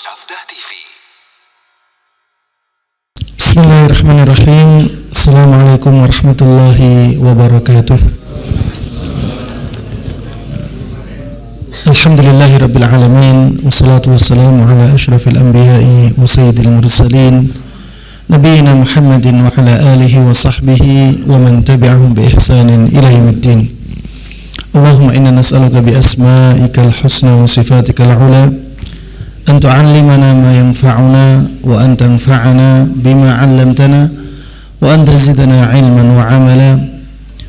Sabda TV. Bismillahirrahmanirrahim. Assalamualaikum warahmatullahi wabarakatuh. Alhamdulillahi rabbil alamin. Wassalatu wassalamu ala ashrafil anbiya'i wa sayyidil mursalin Nabiina Muhammadin wa ala alihi wa sahbihi wa man tabi'ahum bi ihsanin ila yaumiddin. Allahumma inna nas'aluka bi asma'ikal husna wa sifatikal ula an tu'allimana ma yanfa'una wa an tanfa'ana bima 'allamtana wa an tazidana 'ilman wa 'amala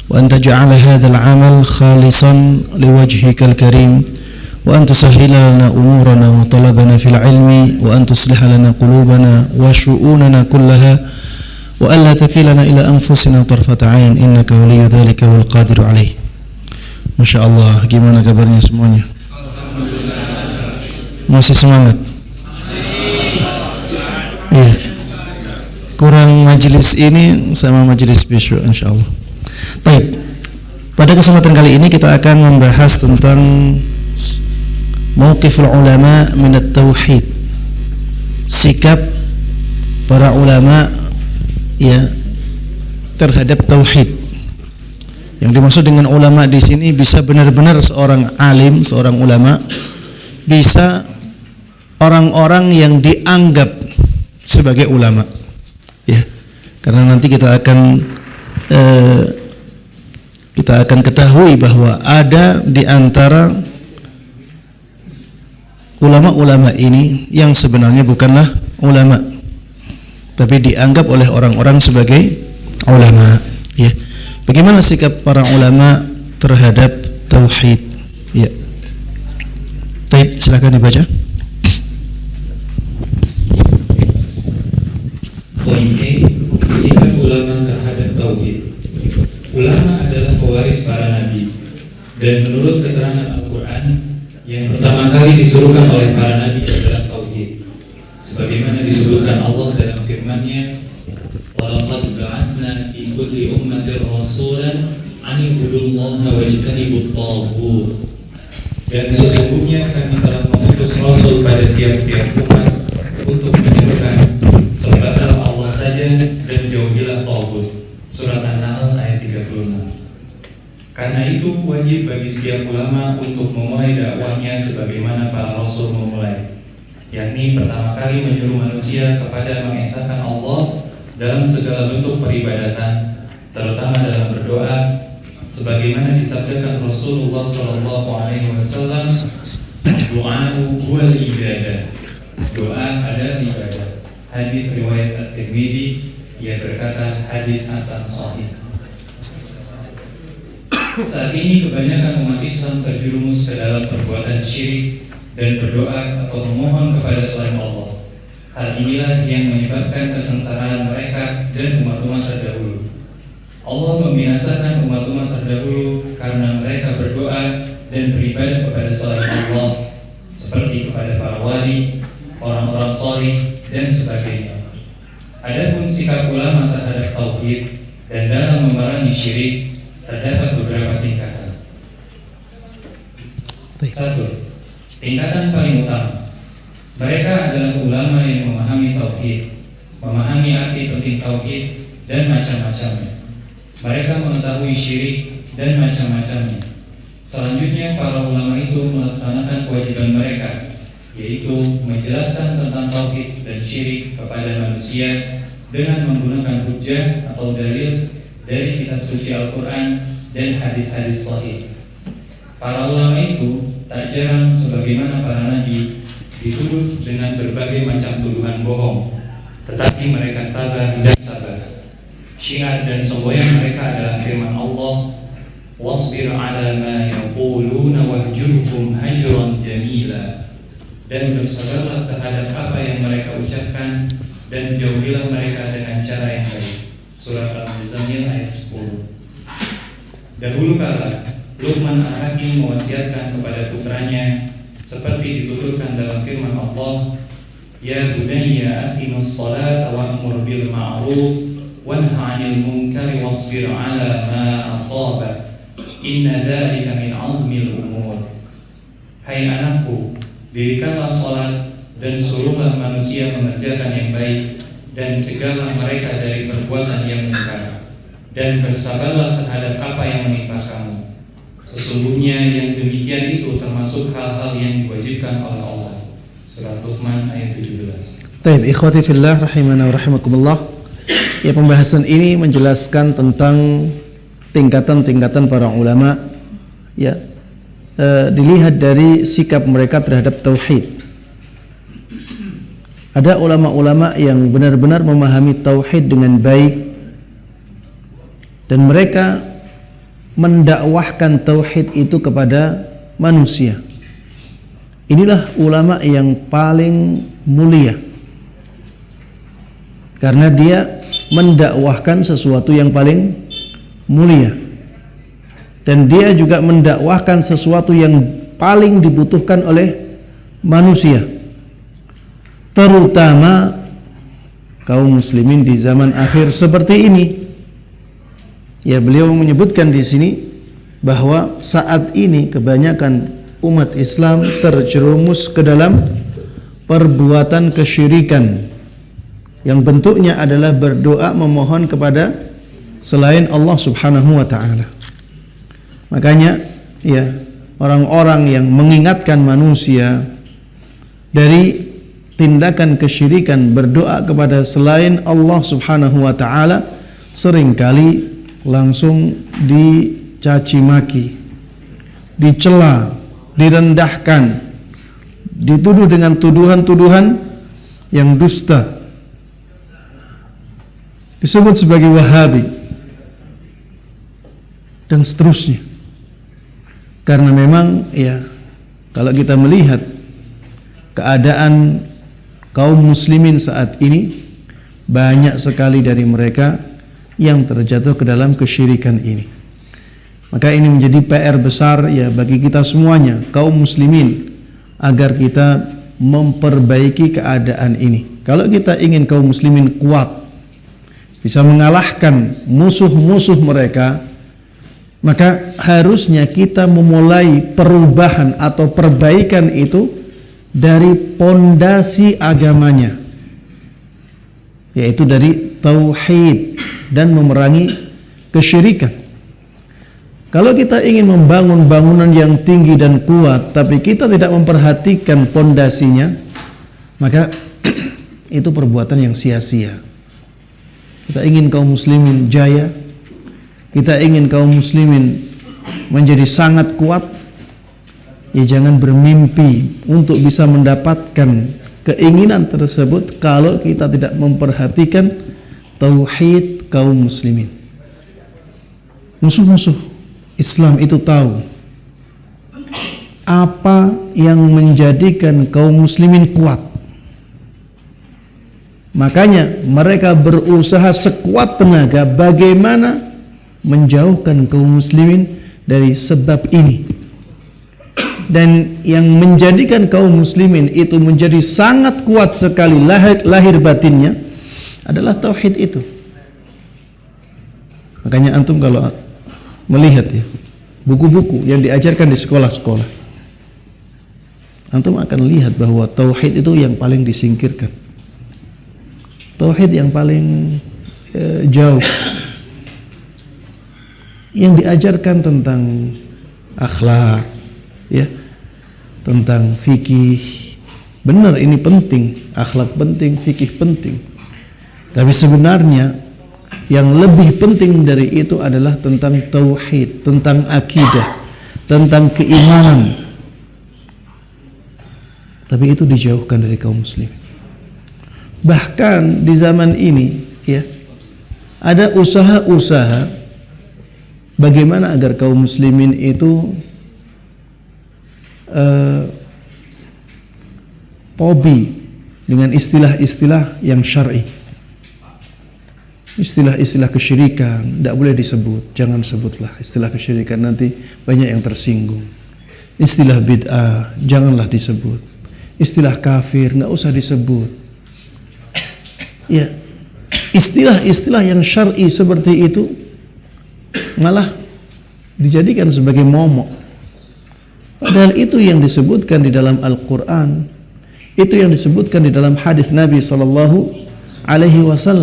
wa an taj'ala hadzal 'amal khalisan liwajhikal karim wa an tusahhila lana umurana wa talabana fil 'ilmi wa an tusliha lana qulubana wa syu'unana kullaha wa an la takilana ila anfusina tarfata 'ain innaka waliyyu dzalika wal qadiru 'alaih. Masyaallah, gimana kabarnya semuanya? Masih semangat? Iya. Kurang majelis ini sama majelis besok insyaallah. Baik. Pada kesempatan kali ini kita akan membahas tentang mauqiful ulama min at-tauhid. Sikap para ulama ya terhadap tauhid. Yang dimaksud dengan ulama di sini bisa benar-benar seorang alim, seorang ulama, bisa orang-orang yang dianggap sebagai ulama, ya. Karena nanti kita akan ketahui bahwa ada di antara ulama-ulama ini yang sebenarnya bukanlah ulama, tapi dianggap oleh orang-orang sebagai ulama, ya. Bagaimana sikap para ulama terhadap tauhid? Ya. Baik, silakan dibaca. Poin A, sikap ulama terhadap tauhid. Ulama adalah pewaris para nabi, dan menurut keterangan Al-Quran, yang pertama kali disuruhkan oleh para nabi adalah tauhid. Sebagaimana disebutkan Allah dalam firman-Nya, "Walaqad ba'atsna fi kulli ummatin rasulan an ibudullaha wajtanibut taghut." Dan sesungguhnya kami telah mengutus Rasul pada tiap-tiap umat untuk menyerukan sembahlah Allah saja dan jauhilah taghut. Surat An-Nahl ayat 36. Karena itu wajib bagi setiap ulama untuk memulai dakwahnya sebagaimana para Rasul memulai, yakni pertama kali menyuruh manusia kepada mengesahkan Allah dalam segala bentuk peribadatan, terutama dalam berdoa, sebagaimana disabdakan Rasulullah SAW, "Doa'u huwal ibadah." Doa adalah ibadah. Hadis riwayat At-Tirmidzi, ia berkata hadis hasan sahih. Saat ini kebanyakan umat Islam terjerumus ke dalam perbuatan syirik dan berdoa atau memohon kepada selain Allah. Hal inilah yang menyebabkan kesengsaraan mereka dan umat-umat terdahulu. Allah membinasakan umat-umat terdahulu karena mereka berdoa dan beribadah kepada selain Allah, seperti kepada para wali, orang-orang salih, dan sebagainya. Adapun sikap ulama terhadap tauhid dan dalam memerangi syirik terdapat beberapa tingkatan. 1. Tingkatan paling utama. Mereka adalah ulama yang memahami tauhid, memahami arti penting tauhid dan macam-macamnya. Mereka mengetahui syirik dan macam-macamnya. Selanjutnya para ulama itu melaksanakan kewajiban mereka, yaitu menjelaskan tentang tauhid dan syirik kepada manusia dengan menggunakan hujjah atau dalil dari kitab suci Al-Quran dan hadis-hadis sahih. Para ulama itu tak jarang sebagaimana para nabi dituduh dengan berbagai macam tuduhan bohong, tetapi mereka sabar dan sabar. Syiar dan semboyan mereka adalah firman Allah, "Wasbir 'ala ma yaquluna wahjurhum hajran jamila." Dan bersabarlah terhadap apa yang mereka ucapkan dan jauhilah mereka dengan cara yang baik. Surat Al-Muzammil ayat 10. Dahulu kala Luqman Al-Hakim mewasiatkan kepada putranya seperti dituturkan dalam firman Allah, "Ya bunayya aqimus salata wa'mur bil ma'ruf wanha 'anil munkari wasbir 'ala ma asaba inna dzalika min 'azmil umur." Hai anakku, dirikanlah salat dan suruhlah manusia mengerjakan yang baik, dan cegahlah mereka dari perbuatan yang mungkar, dan bersabarlah terhadap apa yang menimpa kamu. Sesungguhnya yang demikian itu termasuk hal-hal yang diwajibkan oleh Allah. Surat Luqman ayat 17. Baik, ikhwati fillah rahimana wa rahimakumullah. Ya, pembahasan ini menjelaskan tentang tingkatan-tingkatan para ulama, ya, dilihat dari sikap mereka terhadap tauhid. Ada ulama-ulama yang benar-benar memahami tauhid dengan baik, dan mereka mendakwahkan tauhid itu kepada manusia. Inilah ulama yang paling mulia, karena dia mendakwahkan sesuatu yang paling mulia, dan dia juga mendakwahkan sesuatu yang paling dibutuhkan oleh manusia, terutama kaum muslimin di zaman akhir seperti ini. Ya, beliau menyebutkan di sini bahwa saat ini kebanyakan umat Islam terjerumus ke dalam perbuatan kesyirikan yang bentuknya adalah berdoa memohon kepada selain Allah Subhanahu wa taala. Makanya, ya, orang-orang yang mengingatkan manusia dari tindakan kesyirikan berdoa kepada selain Allah Subhanahu wa taala seringkali langsung dicaci maki, dicela, direndahkan, dituduh dengan tuduhan-tuduhan yang dusta, disebut sebagai Wahabi dan seterusnya. Karena memang, ya, kalau kita melihat keadaan kaum muslimin saat ini, banyak sekali dari mereka yang terjatuh ke dalam kesyirikan ini. Maka ini menjadi PR besar, ya, bagi kita semuanya, kaum muslimin, agar kita memperbaiki keadaan ini. Kalau kita ingin kaum muslimin kuat, bisa mengalahkan musuh-musuh mereka, maka harusnya kita memulai perubahan atau perbaikan itu dari pondasi agamanya, yaitu dari tauhid dan memerangi kesyirikan. Kalau kita ingin membangun bangunan yang tinggi dan kuat, tapi kita tidak memperhatikan pondasinya, maka itu perbuatan yang sia-sia. Kita ingin kaum muslimin jaya, kita ingin kaum muslimin menjadi sangat kuat, ya jangan bermimpi untuk bisa mendapatkan keinginan tersebut kalau kita tidak memperhatikan tauhid kaum muslimin. Musuh-musuh Islam itu tahu apa yang menjadikan kaum muslimin kuat. Makanya mereka berusaha sekuat tenaga bagaimana menjauhkan kaum muslimin dari sebab ini. Dan yang menjadikan kaum muslimin itu menjadi sangat kuat sekali lahir batinnya adalah tauhid itu. Makanya antum kalau melihat, ya, buku-buku yang diajarkan di sekolah-sekolah, antum akan lihat bahwa tauhid itu yang paling disingkirkan, tauhid yang paling jauh. Yang diajarkan tentang akhlak, ya, tentang fikih. Benar, ini penting, akhlak penting, fikih penting. Tapi sebenarnya yang lebih penting dari itu adalah tentang tauhid, tentang akidah, tentang keimanan. Tapi itu dijauhkan dari kaum muslim. Bahkan di zaman ini, ya, ada usaha-usaha bagaimana agar kaum muslimin itu pobi dengan istilah-istilah yang syar'i. Istilah-istilah kesyirikan tidak boleh disebut, jangan sebutlah istilah kesyirikan, nanti banyak yang tersinggung. Istilah bid'ah janganlah disebut, istilah kafir nggak usah disebut. Ya, istilah-istilah yang syar'i seperti itu malah dijadikan sebagai momok. Padahal itu yang disebutkan di dalam Al-Quran, Itu yang disebutkan di dalam hadis Nabi SAW,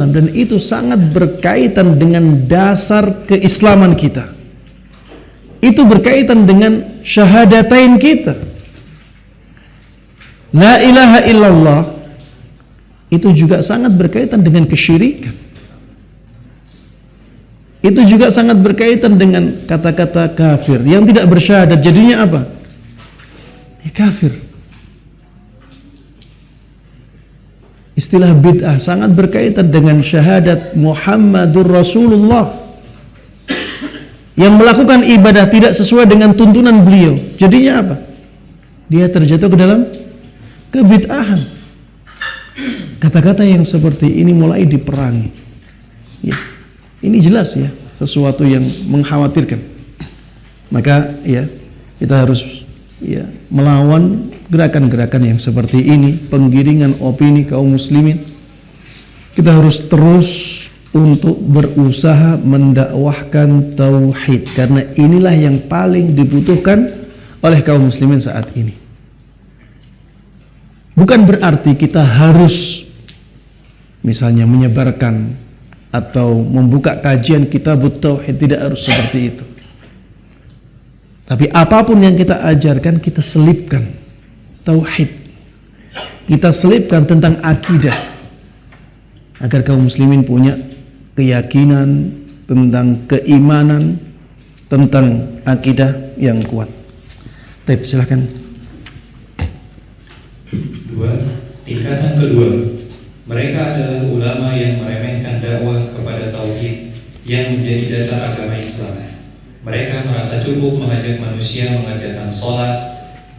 dan itu sangat berkaitan dengan dasar keislaman kita. Itu berkaitan dengan syahadatain kita. La ilaha illallah itu juga sangat berkaitan dengan kesyirikan. Itu juga sangat berkaitan dengan kata-kata kafir. Yang tidak bersyahadat jadinya apa? Ya, kafir. Istilah bid'ah sangat berkaitan dengan syahadat Muhammadur Rasulullah. Yang melakukan ibadah tidak sesuai dengan tuntunan beliau, jadinya apa? Dia terjatuh ke dalam kebid'ahan. Kata-kata yang seperti ini mulai diperangi. Ya. Ini jelas ya, sesuatu yang mengkhawatirkan. Maka ya, kita harus ya melawan gerakan-gerakan yang seperti ini, penggiringan opini kaum muslimin. Kita harus terus untuk berusaha mendakwahkan tauhid, karena inilah yang paling dibutuhkan oleh kaum muslimin saat ini. Bukan berarti kita harus misalnya menyebarkan atau membuka kajian kitab tauhid, tidak harus seperti itu. Tapi apapun yang kita ajarkan, kita selipkan tauhid, kita selipkan tentang akidah, agar kaum muslimin punya keyakinan tentang keimanan, tentang akidah yang kuat. Baik, silakan. Tingkatan kedua, mereka adalah ulama yang meremehkan dakwah kepada tauhid yang menjadi dasar agama Islam. Mereka merasa cukup mengajak manusia mengerjakan sholat,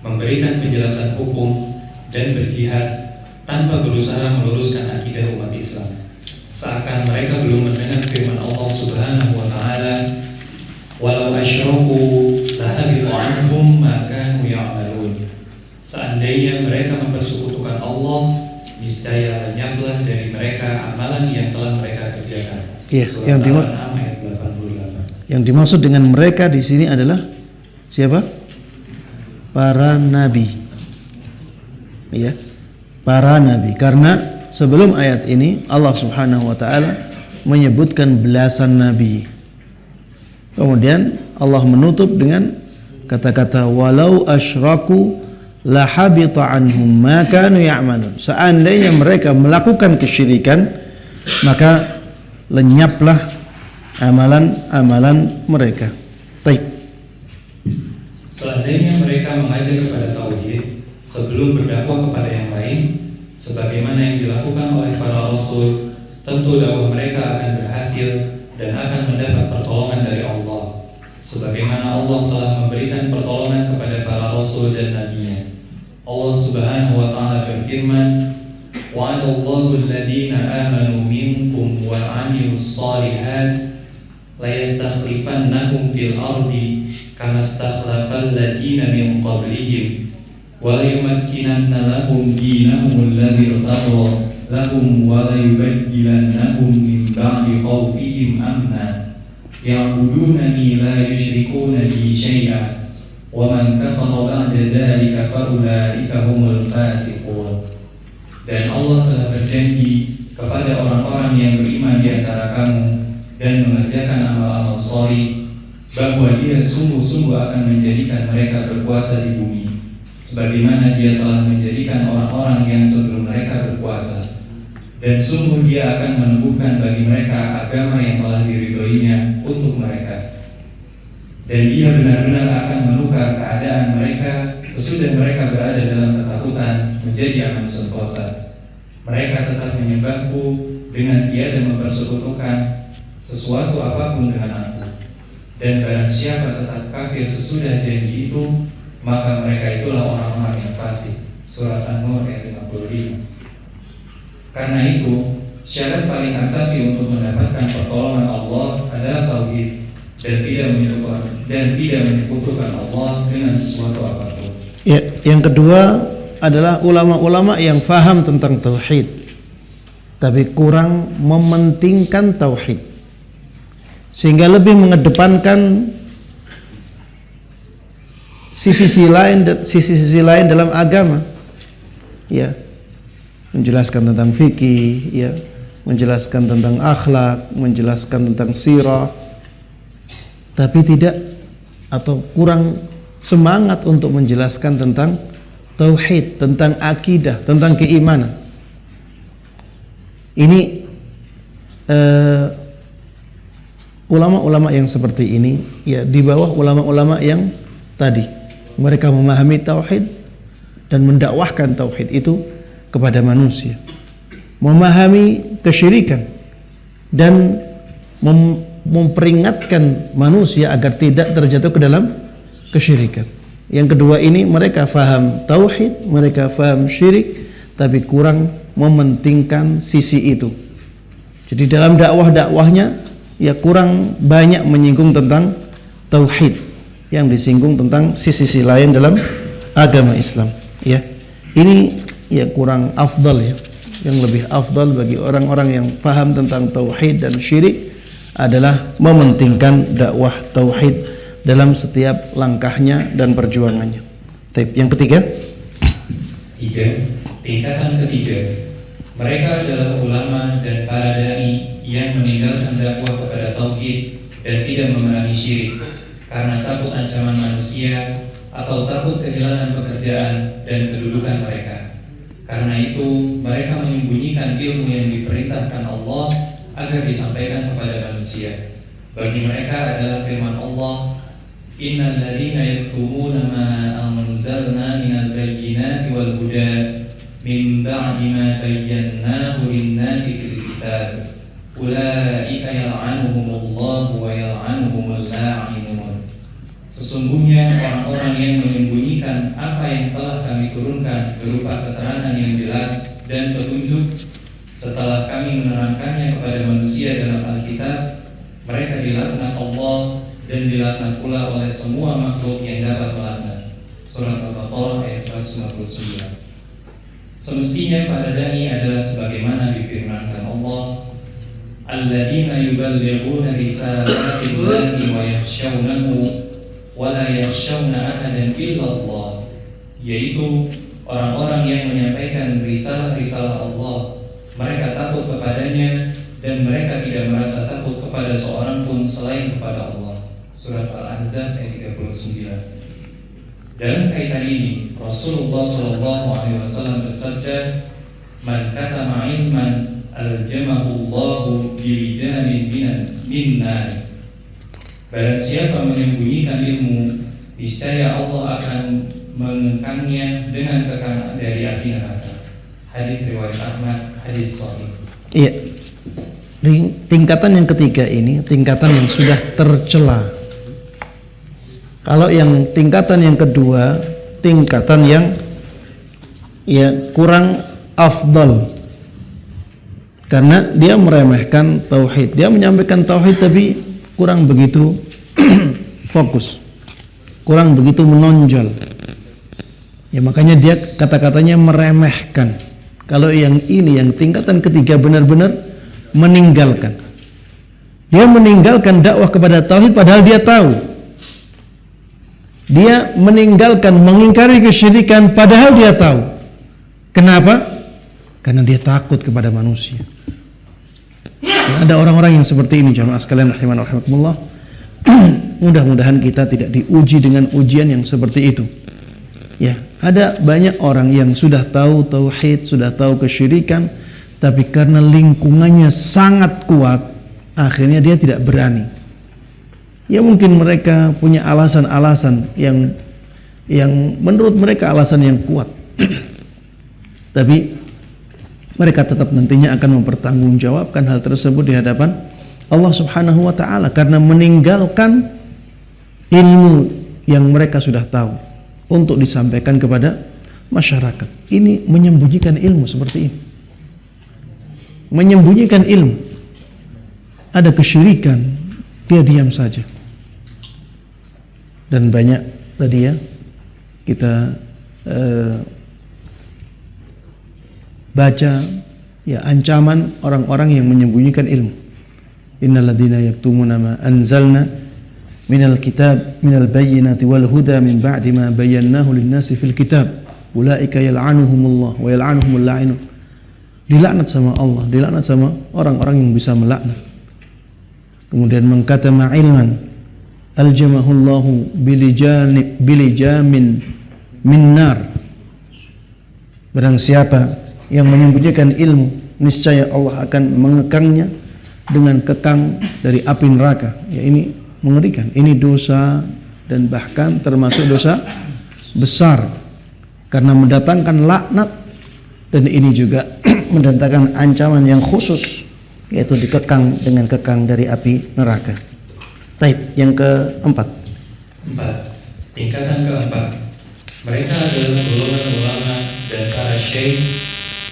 memberikan penjelasan hukum, dan berjihad tanpa berusaha meluruskan akidah umat Islam. Seakan mereka belum mendengar firman Allah Subhanahu wa Ta'ala, "Walau asyraku lahabitu anhum ma kanu ya'malun." Seandainya mereka mempersekutukan Allah, niscaya lenyaplah dari mereka amalan yang telah mereka kerjakan. Iya, yang dimaksud dengan mereka di sini adalah siapa? Para nabi. Iya, para nabi. Karena sebelum ayat ini Allah Subhanahu wa Ta'ala menyebutkan belasan nabi. Kemudian Allah menutup dengan kata-kata walau asyraku lahabita anhum ma kanu ya'malun. Seandainya mereka melakukan kesyirikan, maka lenyaplah amalan-amalan mereka. Baik. Seandainya mereka mengajak kepada tauhid sebelum berdakwah kepada yang lain, sebagaimana yang dilakukan oleh para rasul, tentu dakwah mereka akan berhasil dan akan mendapat pertolongan dari Allah, sebagaimana Allah telah memberikan pertolongan kepada para rasul dan nabinya. Allah Subhanahu wa Ta'ala berfirman, "Wa'adallahu alladhina amanu minkum wa 'amilus shalihat la yastakhlifannahum fil ardi kama istakhlafal ladina min qablihim wa la yumakkinanna lahum dinahum alladhi irtadha lahum wa la yubaddilannahum min ba'di khawfihim amna ya'budunani la yushrikuna bi syai'an wa man kafara ba'da dzalika fa ulaika humul fasiqun." Dan Allah telah berjanji kepada orang-orang yang beriman di antara kamu dan mengerjakan amal-amal shalih bahwa Dia sungguh-sungguh akan menjadikan mereka berkuasa di bumi, sebagaimana Dia telah menjadikan orang-orang yang sebelum mereka berkuasa. Dan sungguh Dia akan meneguhkan bagi mereka agama yang telah diridhoinya untuk mereka. Dan Dia benar-benar akan menukar keadaan mereka sesudah mereka berada dalam ketakutan menjadi aman sentosa. Mereka tetap menyembahku dengan tiada mempersekutukan sesuatu apapun dengan aku. Dan barang siapa tetap kafir sesudah janji itu, maka mereka itulah orang-orang yang fasik. Surat An-Nur ayat 55. Karena itu, syarat paling asasi untuk mendapatkan pertolongan Allah adalah tauhid dan tidak menyekutukan Allah dengan sesuatu apapun. Ya, yang kedua adalah ulama-ulama yang faham tentang tauhid tapi kurang mementingkan tauhid, sehingga lebih mengedepankan sisi-sisi lain dalam agama. ya, menjelaskan tentang fikih, ya, menjelaskan tentang akhlak, menjelaskan tentang sirah, tapi tidak atau kurang semangat untuk menjelaskan tentang tauhid, tentang akidah, tentang keimanan. Ini ulama-ulama yang seperti ini, ya, di bawah ulama-ulama yang tadi, mereka memahami tauhid dan mendakwahkan tauhid itu kepada manusia, memahami kesyirikan dan memperingatkan manusia agar tidak terjatuh ke dalam kesyirikan. Yang kedua ini, mereka faham tauhid, mereka faham syirik, tapi kurang mementingkan sisi itu. Jadi dalam dakwahnya ya kurang banyak menyinggung tentang tauhid, yang disinggung tentang sisi-sisi lain dalam agama Islam. Ya, ini ya kurang afdal ya. Yang lebih afdal bagi orang-orang yang paham tentang tauhid dan syirik adalah mementingkan dakwah tauhid dalam setiap langkahnya dan perjuangannya. Yang ketiga, tingkatan ketiga, mereka adalah ulama dan para dai yang meninggalkan dakwah kepada tauhid dan tidak memerangi syirik karena takut ancaman manusia atau takut kehilangan pekerjaan dan kedudukan mereka. Karena itu mereka menyembunyikan ilmu yang diperintahkan Allah agar disampaikan kepada manusia. Bagi mereka adalah firman Allah, Innal ladzina yaktumuna ma anzalna minal bayyinati wal huda min ba'di ma bayyanahu lin-nasi fil kitab ulaika yal'anuhumullahu wa yal'anuhumul la'inun. Sesungguhnya orang-orang yang menyembunyikan apa yang telah kami turunkan berupa keterangan yang jelas dan petunjuk setelah kami menerangkannya kepada manusia dalam Alkitab, mereka dilaknat Allah dan dilaknat pula oleh semua makhluk yang dapat melaknat. Surat Al-Baqarah ayat 159. Semestinya para dai adalah sebagaimana difirmankan Allah, alladzina yuballighuna risalatillahi wa yakhshawnahu wa la yakhshawna ahadan illa Allah, yaitu orang-orang yang menyampaikan risalah-risalah Allah, mereka takut kepadanya dan mereka tidak merasa takut kepada seorang pun selain kepada Allah. Surat Al-Ahzab ayat 39. Dalam kaitan ini, Rasulullah SAW bersabda, "Man katama ilman aljamahu Allahu bilijamin min nar." Barang siapa menyembunyikan ilmu, niscaya Allah akan mengekangnya dengan kekang dari api neraka. Hadis riwayat Ahmad, hadis sahih. Iya. Tingkatan yang ketiga ini tingkatan yang sudah tercela. Kalau yang tingkatan yang kedua, tingkatan yang ya kurang afdal, karena dia meremehkan tauhid. Dia menyampaikan tauhid tapi kurang begitu fokus, kurang begitu menonjol. Ya makanya dia kata-katanya meremehkan. Kalau yang ini, yang tingkatan ketiga, benar-benar meninggalkan. Dia meninggalkan dakwah kepada tauhid padahal dia tahu. Dia meninggalkan, mengingkari kesyirikan padahal dia tahu. Kenapa? Karena dia takut kepada manusia. Dan ada orang-orang yang seperti ini, jamaah sekalian rahiman rahimakumullah. Mudah-mudahan kita tidak diuji dengan ujian yang seperti itu. Ya, ada banyak orang yang sudah tahu tauhid, sudah tahu kesyirikan, tapi karena lingkungannya sangat kuat, akhirnya dia tidak berani. Ya mungkin mereka punya alasan-alasan yang menurut mereka alasan yang kuat. Tapi mereka tetap nantinya akan mempertanggungjawabkan hal tersebut di hadapan Allah Subhanahu wa taala karena meninggalkan ilmu yang mereka sudah tahu untuk disampaikan kepada masyarakat. Ini menyembunyikan ilmu seperti ini. Menyembunyikan ilmu. Ada kesyirikan, dia diam saja. Dan banyak tadi ya kita baca ya ancaman orang-orang yang menyembunyikan ilmu. Innal ladzina yaktumuna ma anzalna minal kitab minal bayyinati wal huda min ba'di ma bayyanahu lin-nasi fil kitab ulaika yal'anuhumullah wa yal'anuhumul la'inun. Dilaknat sama Allah, dilaknat sama orang-orang yang bisa melaknat. Kemudian mengkatama ilman aljamahullahu bilijamin min nar. Barang siapa yang menyembunyikan ilmu, niscaya Allah akan mengekangnya dengan kekang dari api neraka. Ya, ini mengerikan. Ini dosa dan bahkan termasuk dosa besar karena mendatangkan laknat, dan ini juga mendatangkan ancaman yang khusus, yaitu dikekang dengan kekang dari api neraka. Taib, yang keempat. Tingkatan keempat, mereka adalah golongan ulama dan para syekh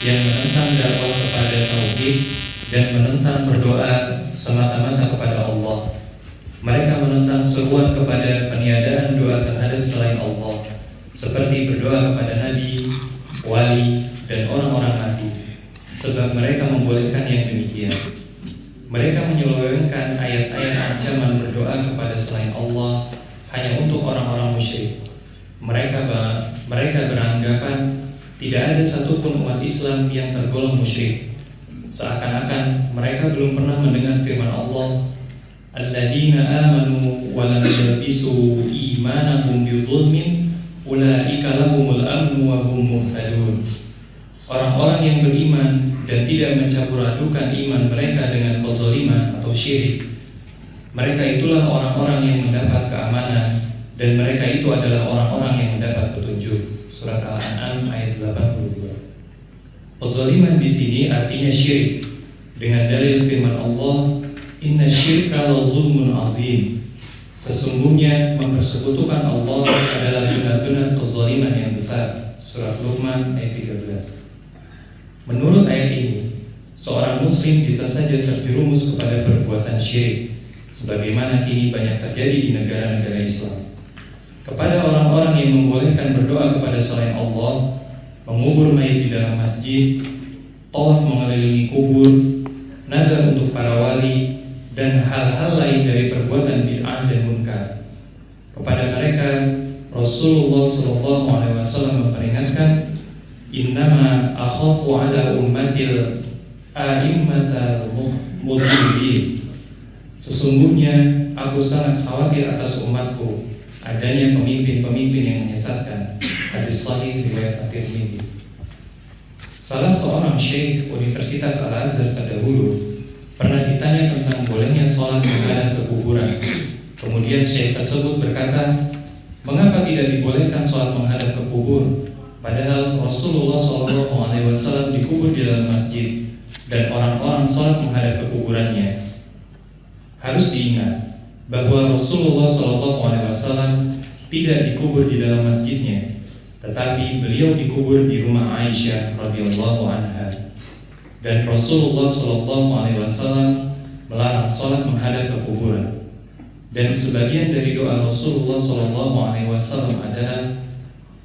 yang menentang dakwah kepada tauhid dan menentang berdoa semata-mata kepada Allah. Mereka menentang seruan kepada peniadaan doa terhadap selain Allah, seperti berdoa kepada nabi, wali, dan orang-orang mati, sebab mereka membolehkan yang demikian. Mereka menyelewengkan ayat-ayat ancaman berdoa kepada selain Allah hanya untuk orang-orang musyrik. Mereka beranggapan tidak ada satupun umat Islam yang tergolong musyrik, seakan-akan mereka belum pernah mendengar firman Allah, alladzina amanu wa lam yalbisu imanahum bidzulmin ulaika lahumul amnu wa hum muhtadun. Orang-orang yang beriman dan tidak mencampur adukan iman mereka dengan kezaliman atau syirik, mereka itulah orang-orang yang mendapat keamanan, dan mereka itu adalah orang-orang yang mendapat petunjuk. Surat Al-An'am ayat 82. Kezaliman di sini artinya syirik, dengan dalil firman Allah, inna syirka la zulmun azim. Sesungguhnya mempersekutukan Allah adalah benar-benar kezaliman yang besar. Surat Luqman ayat 13. Menurut ayat ini, seorang muslim bisa saja terjerumus kepada perbuatan syirik, sebagaimana kini banyak terjadi di negara-negara Islam. Kepada orang-orang yang membolehkan berdoa kepada selain Allah, mengubur mayit di dalam masjid, tawaf mengelilingi kubur, nazar untuk para wali, dan hal-hal lain dari perbuatan bid'ah dan munkar. Kepada mereka, Rasulullah SAW memperingatkan, innama akhafu ala ummatil a'immatal mudhillin. Sesungguhnya aku sangat khawatir atas umatku adanya pemimpin-pemimpin yang menyesatkan. Hadis sahih riwayat At-Tirmidzi. Salah seorang syekh Universitas Al-Azhar terdahulu pernah ditanya tentang bolehnya sholat menghadap ke kuburan. Kemudian syekh tersebut berkata, mengapa tidak dibolehkan sholat menghadap ke kubur? Padahal Rasulullah SAW dikubur di dalam masjid dan orang-orang sholat menghadap ke kuburannya. Harus diingat bahwa Rasulullah SAW tidak dikubur di dalam masjidnya, tetapi beliau dikubur di rumah Aisyah radhiyallahu anha. Dan Rasulullah SAW melarang sholat menghadap ke kuburan. Dan sebagian dari doa Rasulullah SAW adalah,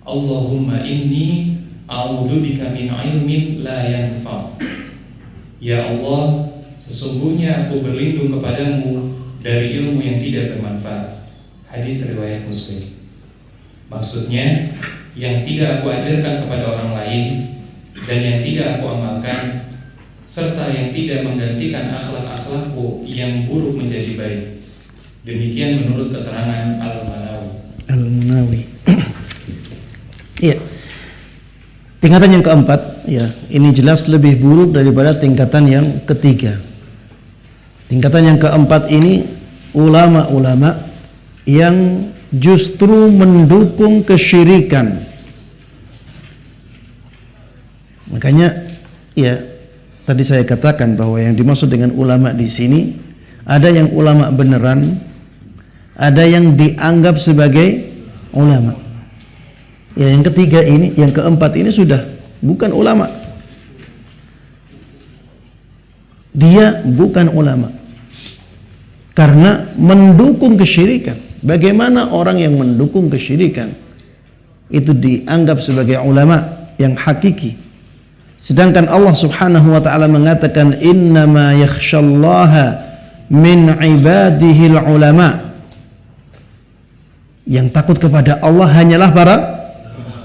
Allahumma inni a'udzubika min ilmin la yanfa'. Ya Allah, sesungguhnya aku berlindung kepadamu dari ilmu yang tidak bermanfaat. Hadis riwayat Muslim. Maksudnya, yang tidak aku ajarkan kepada orang lain dan yang tidak aku amalkan, serta yang tidak menggantikan akhlak-akhlakku yang buruk menjadi baik. Demikian menurut keterangan Al-Munawi. Iya. Tingkatan yang keempat, ya, ini jelas lebih buruk daripada tingkatan yang ketiga. Tingkatan yang keempat ini ulama-ulama yang justru mendukung kesyirikan. Makanya, ya, tadi saya katakan bahwa yang dimaksud dengan ulama di sini ada yang ulama beneran, ada yang dianggap sebagai ulama. Ya, yang ketiga ini, yang keempat ini sudah bukan ulama. Dia bukan ulama karena mendukung kesyirikan. Bagaimana orang yang mendukung kesyirikan itu dianggap sebagai ulama yang hakiki? Sedangkan Allah Subhanahu wa taala mengatakan innama yakhsyallaha min ibadihil ulama. Yang takut kepada Allah hanyalah para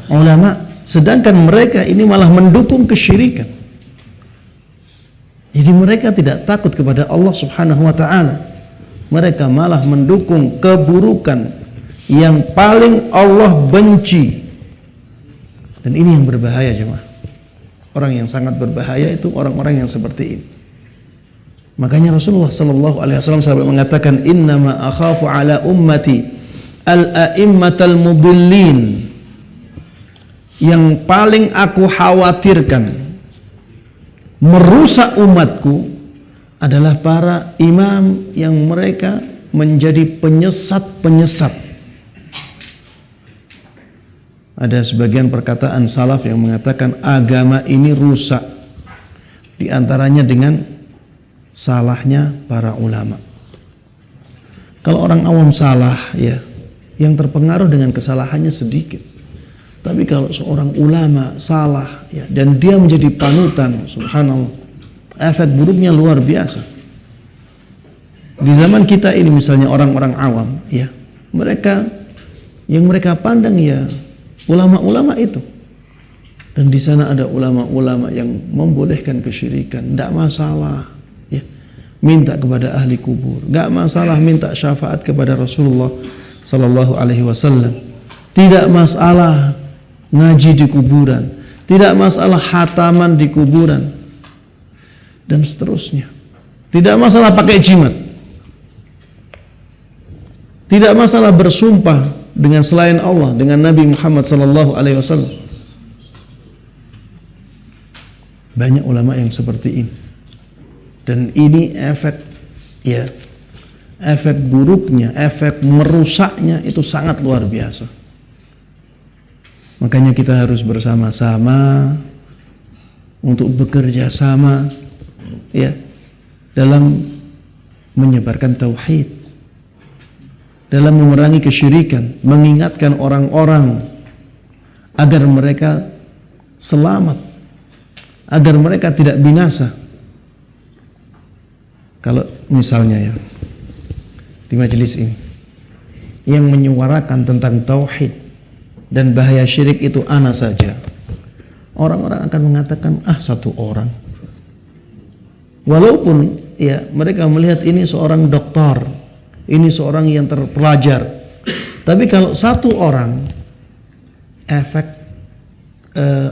ulama. Sedangkan mereka ini malah mendukung kesyirikan. Jadi mereka tidak takut kepada Allah Subhanahu wa taala. Mereka malah mendukung keburukan yang paling Allah benci. Dan ini yang berbahaya, jemaah. Orang yang sangat berbahaya itu orang-orang yang seperti ini. Makanya Rasulullah sallallahu alaihi wasallam sampai mengatakan, "Innama akhafu ala ummati al-a'immatal mudillin." Yang paling aku khawatirkan merusak umatku adalah para imam yang mereka menjadi penyesat-penyesat. Ada sebagian perkataan salaf yang mengatakan agama ini rusak, di antaranya dengan salahnya para ulama. Kalau orang awam salah, ya, yang terpengaruh dengan kesalahannya sedikit. Tapi kalau seorang ulama salah, ya, dan dia menjadi panutan, subhanallah, efek buruknya luar biasa. Di zaman kita ini misalnya orang-orang awam, ya, mereka yang mereka pandang ya ulama-ulama itu. Dan di sana ada ulama-ulama yang membolehkan kesyirikan, tidak masalah, ya. Minta kepada ahli kubur, enggak masalah minta syafaat kepada Rasulullah sallallahu alaihi wasallam. Tidak masalah ngaji di kuburan, tidak masalah khataman di kuburan, dan seterusnya. Tidak masalah pakai jimat, tidak masalah bersumpah dengan selain Allah, dengan Nabi Muhammad sallallahu alaihi wasallam. Banyak ulama yang seperti ini. Dan ini efek, ya, efek buruknya, efek merusaknya itu sangat luar biasa. Makanya kita harus bersama-sama untuk bekerja sama, ya, dalam menyebarkan tauhid, dalam memerangi kesyirikan, mengingatkan orang-orang agar mereka selamat, agar mereka tidak binasa. Kalau misalnya, ya, di majelis ini yang menyuarakan tentang tauhid dan bahaya syirik itu ana saja, orang-orang akan mengatakan, satu orang. Walaupun, ya, mereka melihat ini seorang doktor, ini seorang yang terpelajar. Tapi kalau satu orang, efek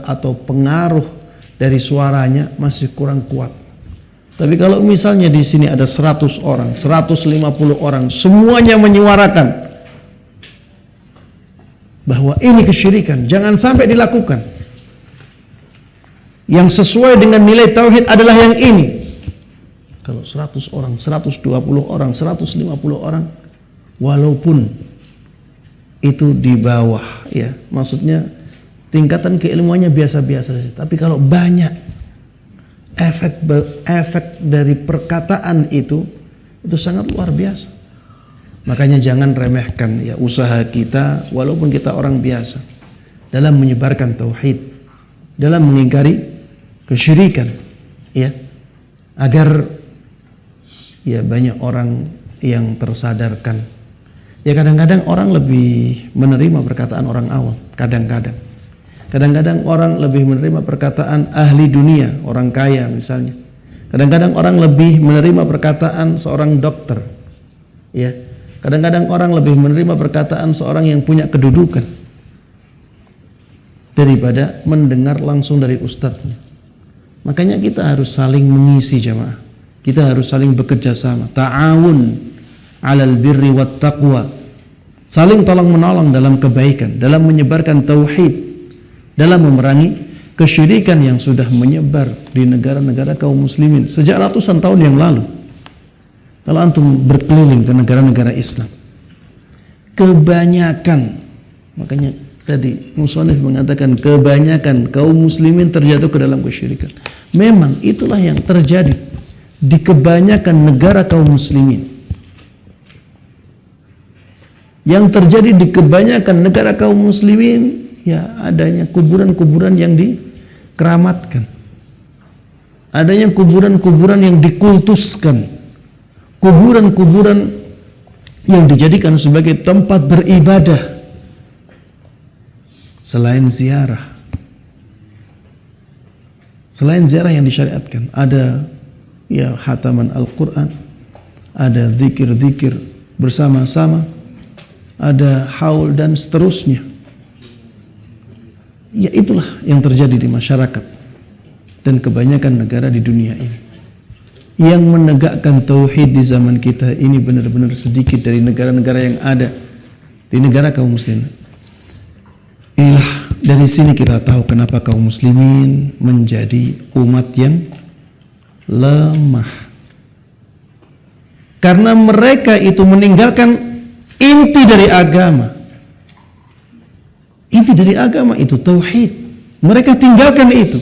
atau pengaruh dari suaranya masih kurang kuat. Tapi kalau misalnya di sini ada 100 orang, 150 orang, semuanya menyuarakan bahwa ini kesyirikan, jangan sampai dilakukan. Yang sesuai dengan nilai tauhid adalah yang ini. Kalau 100 orang, 120 orang, 150 orang, walaupun itu di bawah, ya, maksudnya tingkatan keilmuannya biasa-biasa saja. Tapi kalau banyak, efek dari perkataan itu sangat luar biasa. Makanya jangan remehkan, ya, usaha kita walaupun kita orang biasa dalam menyebarkan tauhid, dalam mengingkari kesyirikan, ya, agar, ya, banyak orang yang tersadarkan. Ya, kadang-kadang orang lebih menerima perkataan orang awam, kadang-kadang orang lebih menerima perkataan ahli dunia, orang kaya misalnya. Kadang-kadang orang lebih menerima perkataan seorang dokter, ya. Kadang-kadang orang lebih menerima perkataan seorang yang punya kedudukan daripada mendengar langsung dari ustadznya. Makanya kita harus saling mengisi, jamaah. Kita harus saling bekerja sama. Ta'awun 'alal birri wat taqwa. Saling tolong menolong dalam kebaikan, dalam menyebarkan tauhid, dalam memerangi kesyirikan yang sudah menyebar di negara-negara kaum muslimin sejak ratusan tahun yang lalu. Kalau antum berkeliling ke negara-negara Islam, kebanyakan, makanya tadi musannif mengatakan kebanyakan kaum muslimin terjatuh ke dalam kesyirikan. Memang itulah yang terjadi di kebanyakan negara kaum muslimin. Yang terjadi di kebanyakan negara kaum muslimin, ya, adanya kuburan-kuburan yang dikeramatkan, adanya kuburan-kuburan yang dikultuskan, kuburan-kuburan yang dijadikan sebagai tempat beribadah selain ziarah, Selain ziarah yang disyariatkan, ada ya khataman Al-Quran, ada zikir-zikir bersama-sama, ada haul dan seterusnya. Ya itulah yang terjadi di masyarakat dan kebanyakan negara di dunia ini. Yang menegakkan tauhid di zaman kita ini benar-benar sedikit dari negara-negara yang ada di negara kaum muslimin. Inilah dari sini kita tahu kenapa kaum muslimin menjadi umat yang lemah. Karena mereka itu meninggalkan inti dari agama. Inti dari agama itu tauhid. Mereka tinggalkan itu.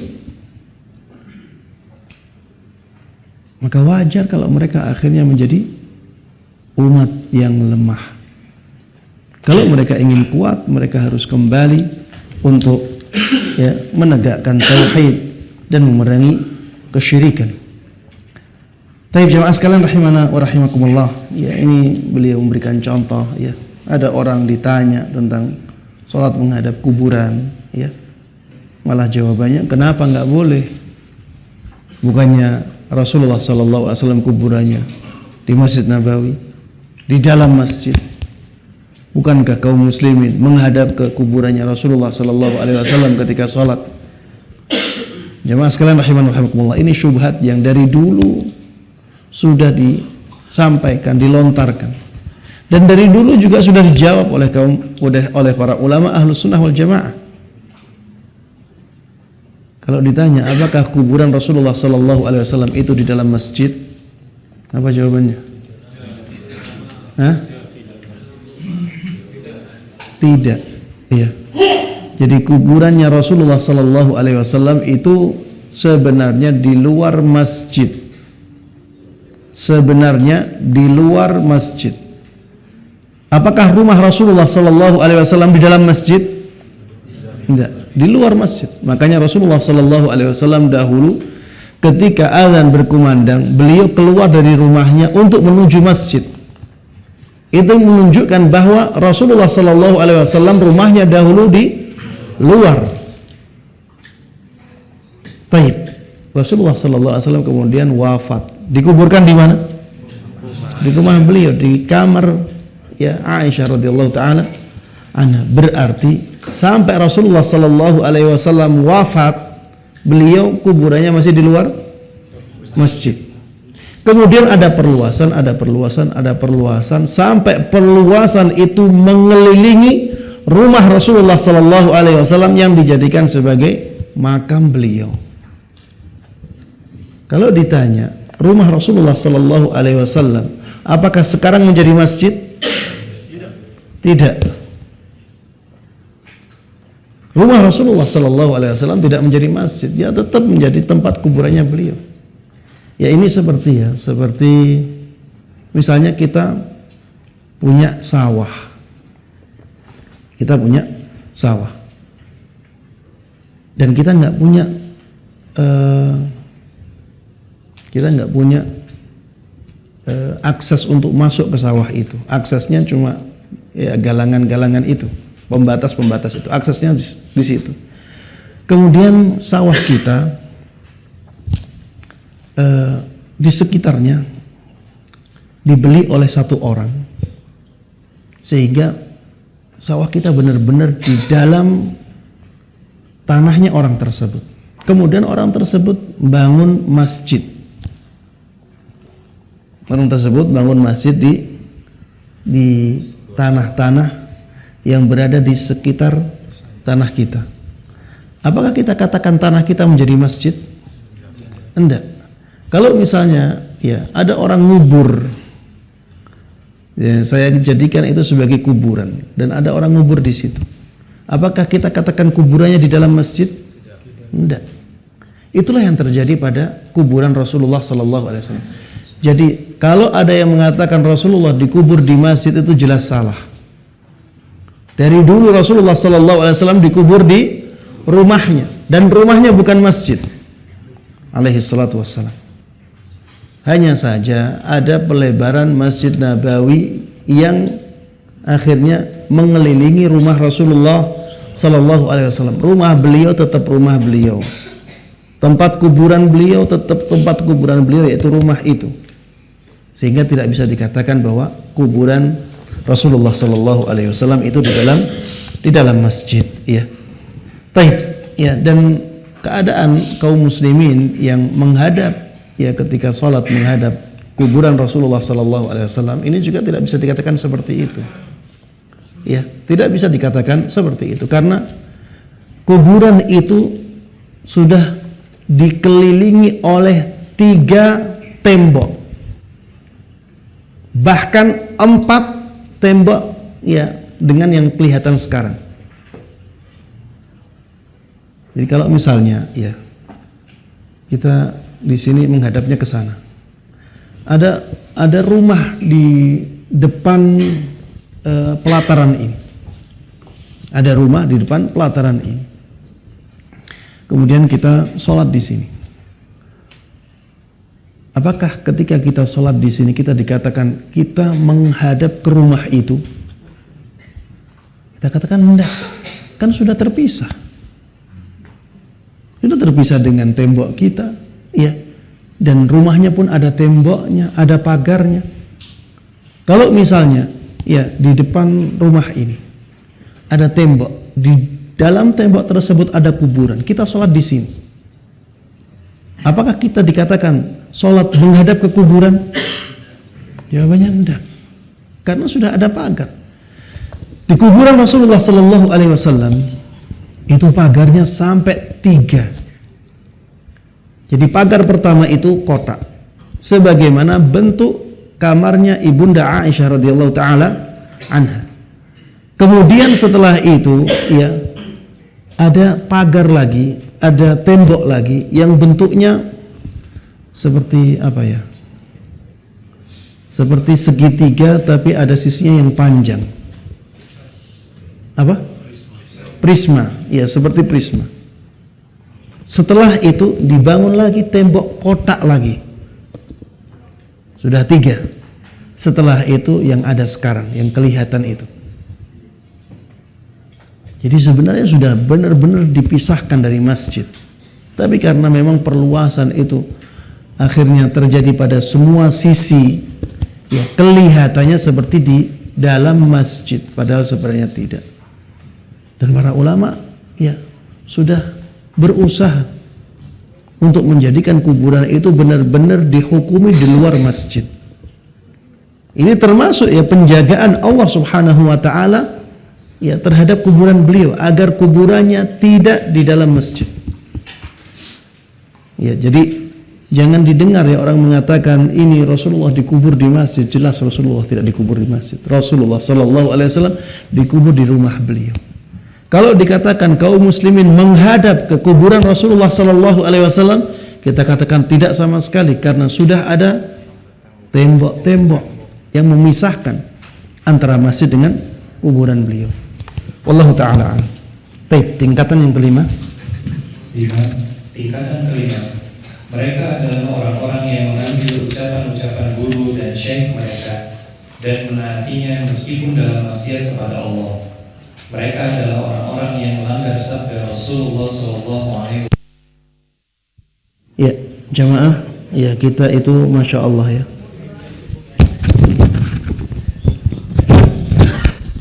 Maka wajar kalau mereka akhirnya menjadi umat yang lemah. Kalau mereka ingin kuat, mereka harus kembali untuk ya, menegakkan tauhid dan memerangi kesyirikan. Taib jamaah sekalian rahimana wa rahimakumullah. Ya, ini beliau memberikan contoh ya. Ada orang ditanya tentang salat menghadap kuburan ya. Malah jawabannya kenapa enggak boleh? Bukannya Rasulullah sallallahu alaihi wasallam kuburannya di Masjid Nabawi, di dalam masjid. Bukankah kaum muslimin menghadap ke kuburannya Rasulullah sallallahu alaihi wasallam ketika salat? Jamaah sekalian rahimana wa rahimakumullah, ini syubhat yang dari dulu sudah disampaikan, dilontarkan. Dan dari dulu juga sudah dijawab oleh para ulama Ahlus Sunnah wal Jamaah. Kalau ditanya apakah kuburan Rasulullah sallallahu alaihi wasallam itu di dalam masjid? Apa jawabannya? Hah? Tidak. Iya. Jadi kuburannya Rasulullah sallallahu alaihi wasallam itu sebenarnya di luar masjid. Sebenarnya di luar masjid. Apakah rumah Rasulullah sallallahu alaihi wasallam di dalam masjid? Tidak, di luar masjid. Makanya Rasulullah sallallahu alaihi wasallam dahulu ketika azan berkumandang, beliau keluar dari rumahnya untuk menuju masjid. Itu menunjukkan bahwa Rasulullah sallallahu alaihi wasallam rumahnya dahulu di luar. Baik. Rasulullah sallallahu alaihi wasallam kemudian wafat. Dikuburkan di mana? Di rumah beliau, di kamar ya Aisyah radhiyallahu taala anha. Berarti sampai Rasulullah sallallahu alaihi wasallam wafat, beliau kuburannya masih di luar masjid. Kemudian ada perluasan sampai perluasan itu mengelilingi rumah Rasulullah sallallahu alaihi wasallam yang dijadikan sebagai makam beliau. Kalau ditanya, rumah Rasulullah sallallahu alaihi wasallam apakah sekarang menjadi masjid? Tidak. Rumah Rasulullah sallallahu alaihi wasallam tidak menjadi masjid, dia tetap menjadi tempat kuburannya beliau. Ya ini seperti misalnya kita punya sawah. Kita punya sawah. Dan kita nggak punya akses untuk masuk ke sawah itu. Aksesnya cuma ya galangan-galangan itu, pembatas-pembatas itu. Aksesnya di situ. Kemudian sawah kita di sekitarnya dibeli oleh satu orang, sehingga sawah kita benar-benar di dalam tanahnya orang tersebut. Kemudian orang tersebut bangun masjid. Orang tersebut bangun masjid di tanah-tanah yang berada di sekitar tanah kita. Apakah kita katakan tanah kita menjadi masjid? Enggak. Kalau misalnya ya ada orang ngubur, ya, saya jadikan itu sebagai kuburan dan ada orang ngubur di situ. Apakah kita katakan kuburannya di dalam masjid? Enggak. Itulah yang terjadi pada kuburan Rasulullah sallallahu alaihi wasallam. Jadi kalau ada yang mengatakan Rasulullah dikubur di masjid, itu jelas salah. Dari dulu Rasulullah sallallahu alaihi wasallam dikubur di rumahnya, dan rumahnya bukan masjid. Alaihi salatu wassalam. Hanya saja ada pelebaran Masjid Nabawi yang akhirnya mengelilingi rumah Rasulullah sallallahu alaihi wasallam. Rumah beliau tetap rumah beliau. tempat kuburan beliau tetap tempat kuburan beliau, yaitu rumah itu. Sehingga tidak bisa dikatakan bahwa kuburan Rasulullah Sallallahu Alaihi Wasallam itu di dalam masjid, ya. Baik, ya. Dan keadaan kaum muslimin yang menghadap, ya, ketika sholat menghadap kuburan Rasulullah Sallallahu Alaihi Wasallam ini juga tidak bisa dikatakan seperti itu, ya. Tidak bisa dikatakan seperti itu karena kuburan itu sudah dikelilingi oleh 3 tembok, bahkan 4 tembok, ya, dengan yang kelihatan sekarang. Jadi kalau misalnya, ya, kita di sini menghadapnya ke sana, ada rumah di depan pelataran ini, ada rumah di depan pelataran ini. Kemudian kita sholat di sini. Apakah ketika kita sholat di sini kita dikatakan kita menghadap ke rumah itu? Kita katakan enggak, kan sudah terpisah. Sudah terpisah dengan tembok kita, ya. Dan rumahnya pun ada temboknya, ada pagarnya. Kalau misalnya, ya, di depan rumah ini ada tembok, di dalam tembok tersebut ada kuburan, kita sholat di sini. Apakah kita dikatakan sholat menghadap ke kuburan? Jawabannya enggak, karena sudah ada pagar. Di kuburan Rasulullah Sallallahu Alaihi Wasallam itu pagarnya sampai 3. Jadi pagar pertama itu kotak, sebagaimana bentuk kamarnya ibunda Aisyah radhiyallahu taala anha. Kemudian setelah itu, ya, ada pagar lagi, ada tembok lagi yang bentuknya seperti apa, ya? Seperti segitiga tapi ada sisinya yang panjang. Apa? Prisma. Ya, seperti prisma. Setelah itu dibangun lagi tembok kotak lagi. Sudah 3. Setelah itu yang ada sekarang, yang kelihatan itu. Jadi sebenarnya sudah benar-benar dipisahkan dari masjid. Tapi karena memang perluasan itu akhirnya terjadi pada semua sisi, ya, kelihatannya seperti di dalam masjid, padahal sebenarnya tidak. Dan para ulama, ya, sudah berusaha untuk menjadikan kuburan itu benar-benar dihukumi di luar masjid. Ini termasuk, ya, penjagaan Allah Subhanahu wa taala, ya, terhadap kuburan beliau agar kuburannya tidak di dalam masjid. Ya, jadi jangan didengar, ya, orang mengatakan ini Rasulullah dikubur di masjid. Jelas Rasulullah tidak dikubur di masjid. Rasulullah Sallallahu Alaihi Wasallam dikubur di rumah beliau. Kalau dikatakan kaum muslimin menghadap ke kuburan Rasulullah Sallallahu Alaihi Wasallam, kita katakan tidak sama sekali karena sudah ada tembok-tembok yang memisahkan antara masjid dengan kuburan beliau. Wallahu ta'ala. Baik, tingkatan yang kelima. Tingkatan kelima, mereka adalah orang-orang yang mengambil ucapan-ucapan guru dan syekh mereka dan menaatinya meskipun dalam maksiat kepada Allah. Mereka adalah orang-orang yang melanggar sabda Rasulullah SAW. Ya, jamaah, ya, kita itu Masya Allah, ya,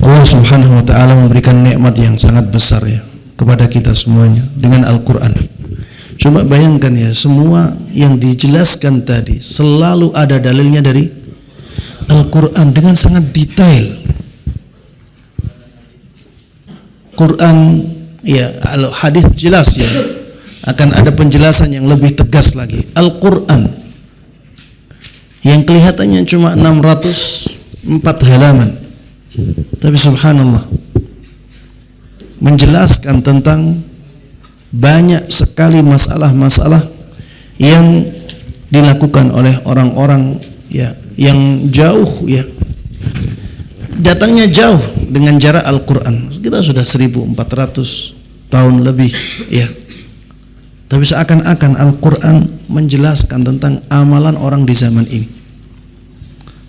Allah Subhanahu wa ta'ala memberikan nikmat yang sangat besar, ya, kepada kita semuanya dengan Al-Quran. Coba bayangkan, ya, semua yang dijelaskan tadi selalu ada dalilnya dari Al-Quran dengan sangat detail. Quran, ya, hadis jelas, ya, akan ada penjelasan yang lebih tegas lagi. Al-Quran yang kelihatannya cuma 604 halaman, tapi subhanallah menjelaskan tentang banyak sekali masalah-masalah yang dilakukan oleh orang-orang, ya, yang jauh, ya, datangnya jauh dengan jarak Al-Quran. Kita sudah 1400 tahun lebih, ya, tapi seakan-akan Al-Quran menjelaskan tentang amalan orang di zaman ini.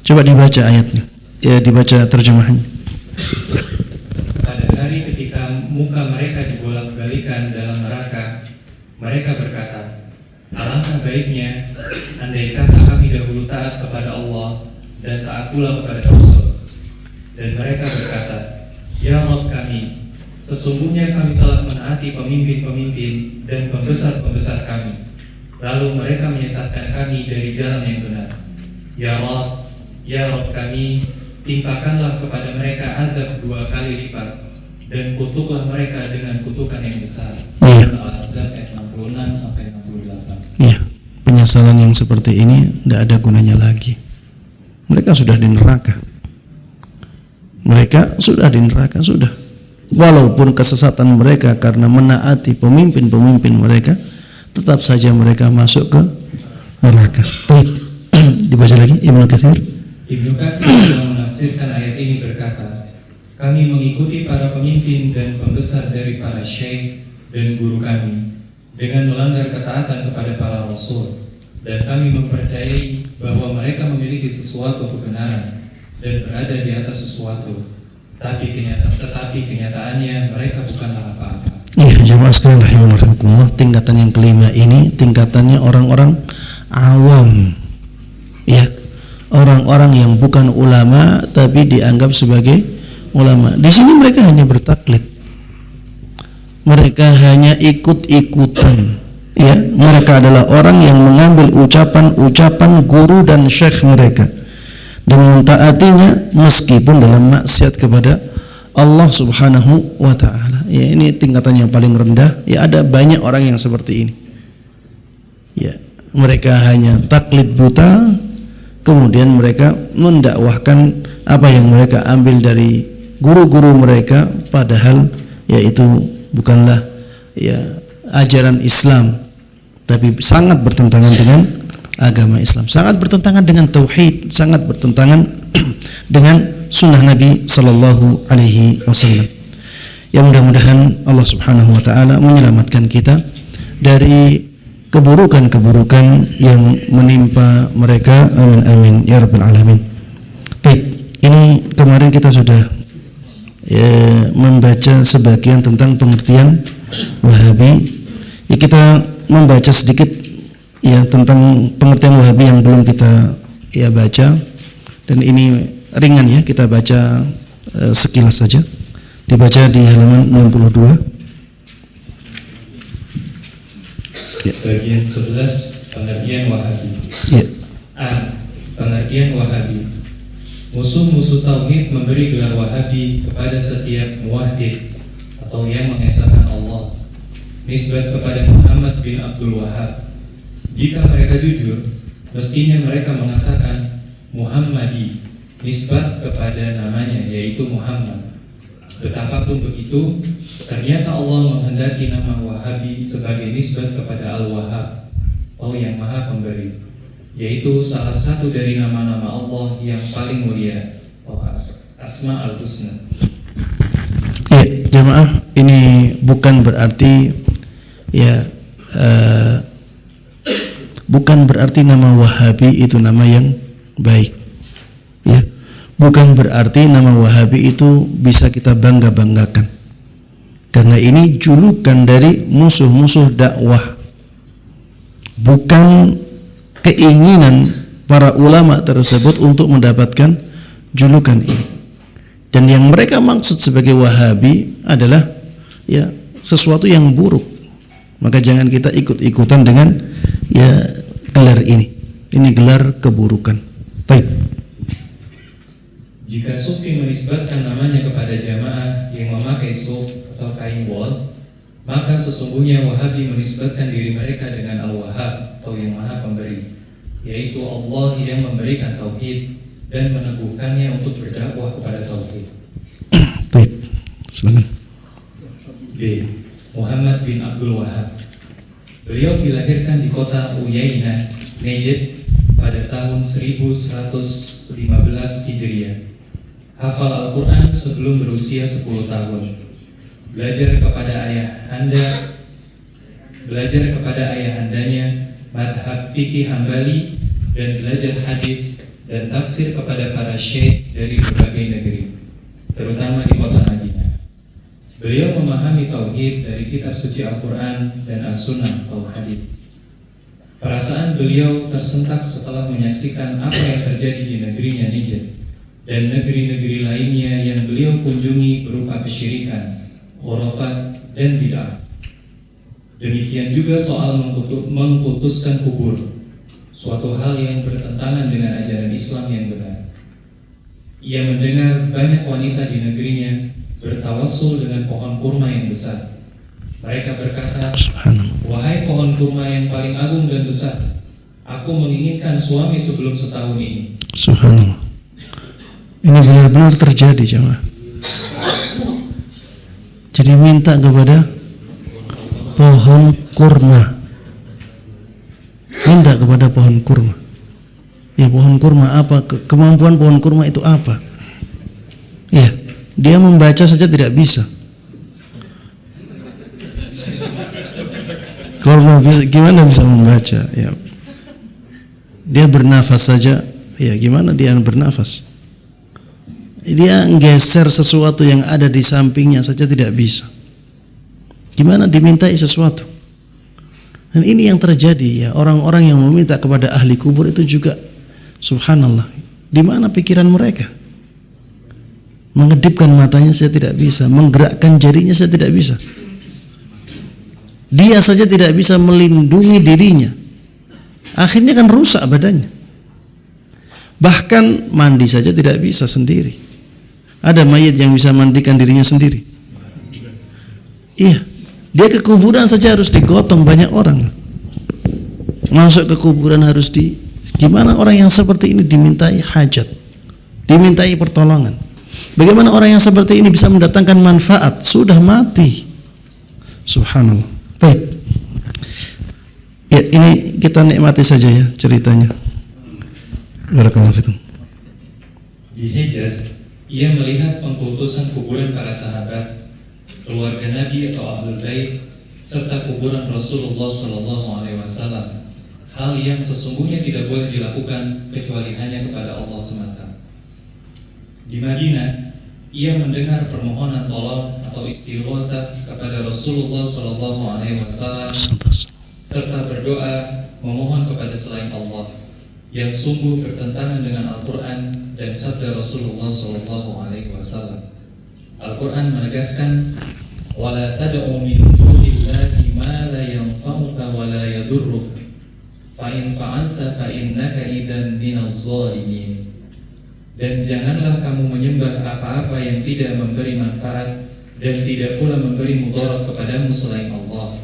Coba dibaca ayatnya, ya, dibaca terjemahannya. Pada hari ketika muka mereka dibolak-balikan dalam neraka, mereka berkata, alangkah baiknya andai kata kami dahulu taat kepada Allah dan taat pula kepada Rasul. Dan mereka berkata, Ya Rabb kami, sesungguhnya kami telah menaati pemimpin-pemimpin dan pembesar-pembesar kami, lalu mereka menyesatkan kami dari jalan yang benar. Ya Rabb kami, timpakanlah kepada mereka azab 2 kali lipat, dan kutuklah mereka dengan kutukan yang besar. Al-Ahzab ayat 66 sampai 68. Ya, penyesalan yang seperti ini tidak ada gunanya lagi. Mereka sudah di neraka. Sudah. Walaupun kesesatan mereka karena menaati pemimpin-pemimpin mereka, tetap saja mereka masuk ke neraka. Baik, dibaca lagi Ibnu Katsir. Ibnu Katsir yang menafsirkan ayat ini berkata, kami mengikuti para pemimpin dan pembesar dari para syekh dan guru kami dengan melanggar ketaatan kepada para rasul, dan kami mempercayai bahwa mereka memiliki sesuatu kebenaran dan berada di atas sesuatu, tetapi kenyataannya mereka bukanlah apa-apa. Iya, jamaah sekalian rahimakumullah, tingkatan yang kelima ini tingkatannya orang-orang awam. Ya, orang-orang yang bukan ulama tapi dianggap sebagai ulama. Di sini mereka hanya bertaklid. Mereka hanya ikut-ikutan. Ya, mereka adalah orang yang mengambil ucapan-ucapan guru dan syekh mereka dan mentaatinya meskipun dalam maksiat kepada Allah Subhanahu wa taala. Ya, ini tingkatan yang paling rendah. Ya, ada banyak orang yang seperti ini. Ya, mereka hanya taklid buta, kemudian mereka mendakwahkan apa yang mereka ambil dari guru-guru mereka, padahal yaitu bukanlah ya ajaran Islam, tapi sangat bertentangan dengan agama Islam, sangat bertentangan dengan tauhid, sangat bertentangan dengan sunnah Nabi Sallallahu Alaihi Wasallam. Ya, mudah-mudahan Allah Subhanahu Wa Taala menyelamatkan kita dari keburukan-keburukan yang menimpa mereka. Amin amin ya rabbal alamin. Baik, ini kemarin kita sudah membaca sebagian tentang pengertian Wahabi. Ya, kita membaca sedikit ya tentang pengertian Wahabi yang belum kita baca, dan ini ringan ya, kita baca sekilas saja. Dibaca di halaman 62. Ya. Bagian 11, pengertian Wahabi. Ya. A. Pengertian Wahabi. Musuh-musuh tauhid memberi gelar Wahabi kepada setiap muwahhid atau yang mengesahkan Allah, nisbat kepada Muhammad bin Abdul Wahhab. Jika mereka jujur, mestinya mereka mengatakan Muhammadi, nisbat kepada namanya yaitu Muhammad. Betapapun begitu, ternyata Allah menghendaki nama Wahabi sebagai nisbat kepada Al-Wahhab atau yang Maha Pemberi, yaitu salah satu dari nama-nama Allah yang paling mulia, Asma al-Husna. Ya, jemaah, ini bukan berarti bukan berarti nama Wahabi itu nama yang baik. Ya, bukan berarti nama Wahabi itu bisa kita bangga-banggakan, karena ini julukan dari musuh-musuh dakwah, bukan keinginan para ulama tersebut untuk mendapatkan julukan ini. Dan yang mereka maksud sebagai Wahabi adalah ya sesuatu yang buruk. Maka jangan kita ikut-ikutan dengan ya gelar ini. Ini gelar keburukan. Baik. Jika Sufi menisbatkan namanya kepada jamaah yang memakai suf atau kain wol, maka sesungguhnya Wahabi menisbatkan diri mereka dengan Al-Wahhab atau yang Maha Pemberi, yaitu Allah yang memberikan tauhid dan meneguhkannya untuk berdakwah kepada tauhid. Baik, silakan. B. Muhammad bin Abdul Wahhab. Beliau dilahirkan di kota Uyainah, Najd pada tahun 1115 Hijriah. Hafal Al-Quran sebelum berusia 10 tahun. Belajar kepada ayahandanya madhab fikih Hambali, dan belajar hadis dan tafsir kepada para syekh dari berbagai negeri, terutama di kota Madinah. Beliau memahami tauhid dari kitab suci Al-Quran dan As-Sunnah atau hadis. Perasaan beliau tersentak setelah menyaksikan apa yang terjadi di negerinya Niger dan negeri-negeri lainnya yang beliau kunjungi berupa kesyirikan, khurafat, dan bid'ah. Demikian juga soal mengputuskan kubur, suatu hal yang bertentangan dengan ajaran Islam yang benar. Ia mendengar banyak wanita di negerinya bertawassul dengan pohon kurma yang besar. Mereka berkata, "Wahai pohon kurma yang paling agung dan besar, aku menginginkan suami sebelum setahun ini." Subhanallah. Ini benar-benar terjadi, jemaah. Jadi minta kepada pohon kurma. Minta kepada pohon kurma. Ya, pohon kurma apa? Kemampuan pohon kurma itu apa? Ya, dia membaca saja tidak bisa. Kurma gimana bisa membaca? Ya. Dia bernafas saja. Ya, gimana dia bernafas? Dia geser sesuatu yang ada di sampingnya saja tidak bisa. Gimana dimintai sesuatu? Dan ini yang terjadi ya, orang-orang yang meminta kepada ahli kubur itu juga subhanallah. Di mana pikiran mereka? Mengedipkan matanya saya tidak bisa, menggerakkan jarinya saya tidak bisa. Dia saja tidak bisa melindungi dirinya. Akhirnya kan rusak badannya. Bahkan mandi saja tidak bisa sendiri. Ada mayat yang bisa mandikan dirinya sendiri? Iya. Dia ke kuburan saja harus digotong banyak orang. Masuk ke kuburan harus gimana orang yang seperti ini dimintai hajat, dimintai pertolongan? Bagaimana orang yang seperti ini bisa mendatangkan manfaat? Sudah mati. Subhanallah. Baik. Ya, ini kita nikmati saja ya ceritanya. Barakallahu fikum. Di Hijaz, ia melihat pengkultusan kuburan para sahabat, keluarga Nabi atau Ahlul Bait, serta kuburan Rasulullah SAW. Hal yang sesungguhnya tidak boleh dilakukan kecuali hanya kepada Allah semata. Di Madinah, ia mendengar permohonan tolong atau istighatsah kepada Rasulullah SAW serta berdoa memohon kepada selain Allah yang sungguh bertentangan dengan Al-Quran dan sabda Rasulullah SAW. Al-Quran menegaskan, "Wala tad'u min dunillahi ma la yanfa'uka wa la yadurruk, fa in fa'alta fa innaka idzan minaz zalimin." Dan janganlah kamu menyembah apa-apa yang tidak memberi manfaat dan tidak pula memberi mudarat kepadamu selain Allah.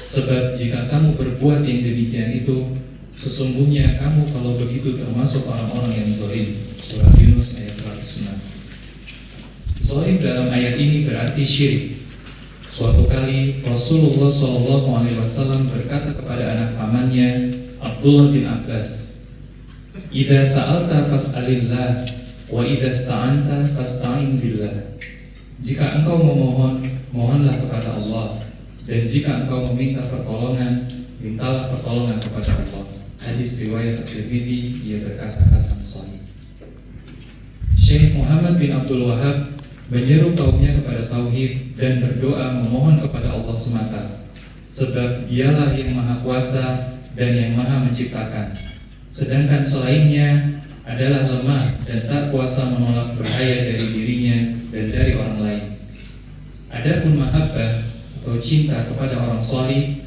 Sebab jika kamu berbuat yang demikian itu, sesungguhnya kamu kalau begitu termasuk orang-orang yang zalim. Surah Yunus ayat 106. Zalim dalam ayat ini berarti syirik. Suatu kali Rasulullah SAW berkata kepada anak pamannya Abdullah bin Abbas, "Idza sa'alta fas'alillah wa idza sta'anta fasta'in billah." Jika engkau memohon, mohonlah kepada Allah, dan jika engkau meminta pertolongan, mintalah pertolongan kepada Allah. Hadis riwayat At-Tirmidzi, ia berkata hasan sahih. Syekh Muhammad bin Abdul Wahab menyeru kaumnya kepada tauhid dan berdoa memohon kepada Allah semata, sebab Dialah yang Maha Kuasa dan yang Maha Menciptakan. Sedangkan selainnya adalah lemah dan tak kuasa menolak bahaya dari dirinya dan dari orang lain. Adapun mahabbah atau cinta kepada orang salih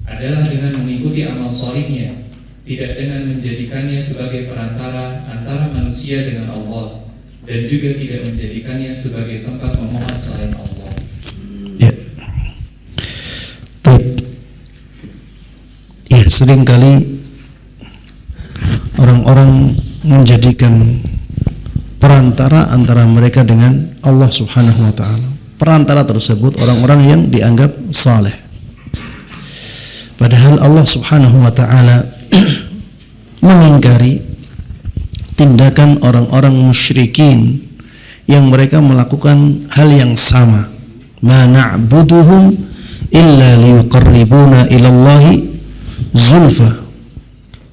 adalah dengan mengikuti amal salihnya, tidak dengan menjadikannya sebagai perantara antara manusia dengan Allah, dan juga tidak menjadikannya sebagai tempat memohon selain Allah. Ya. Baik. Ya, seringkali orang-orang menjadikan perantara antara mereka dengan Allah Subhanahu wa taala. Perantara tersebut orang-orang yang dianggap saleh. Padahal Allah Subhanahu wa taala mengingkari tindakan orang-orang musyrikin yang mereka melakukan hal yang sama. Ma na'buduhum illa liyuqarribuna ilallahi zulfa.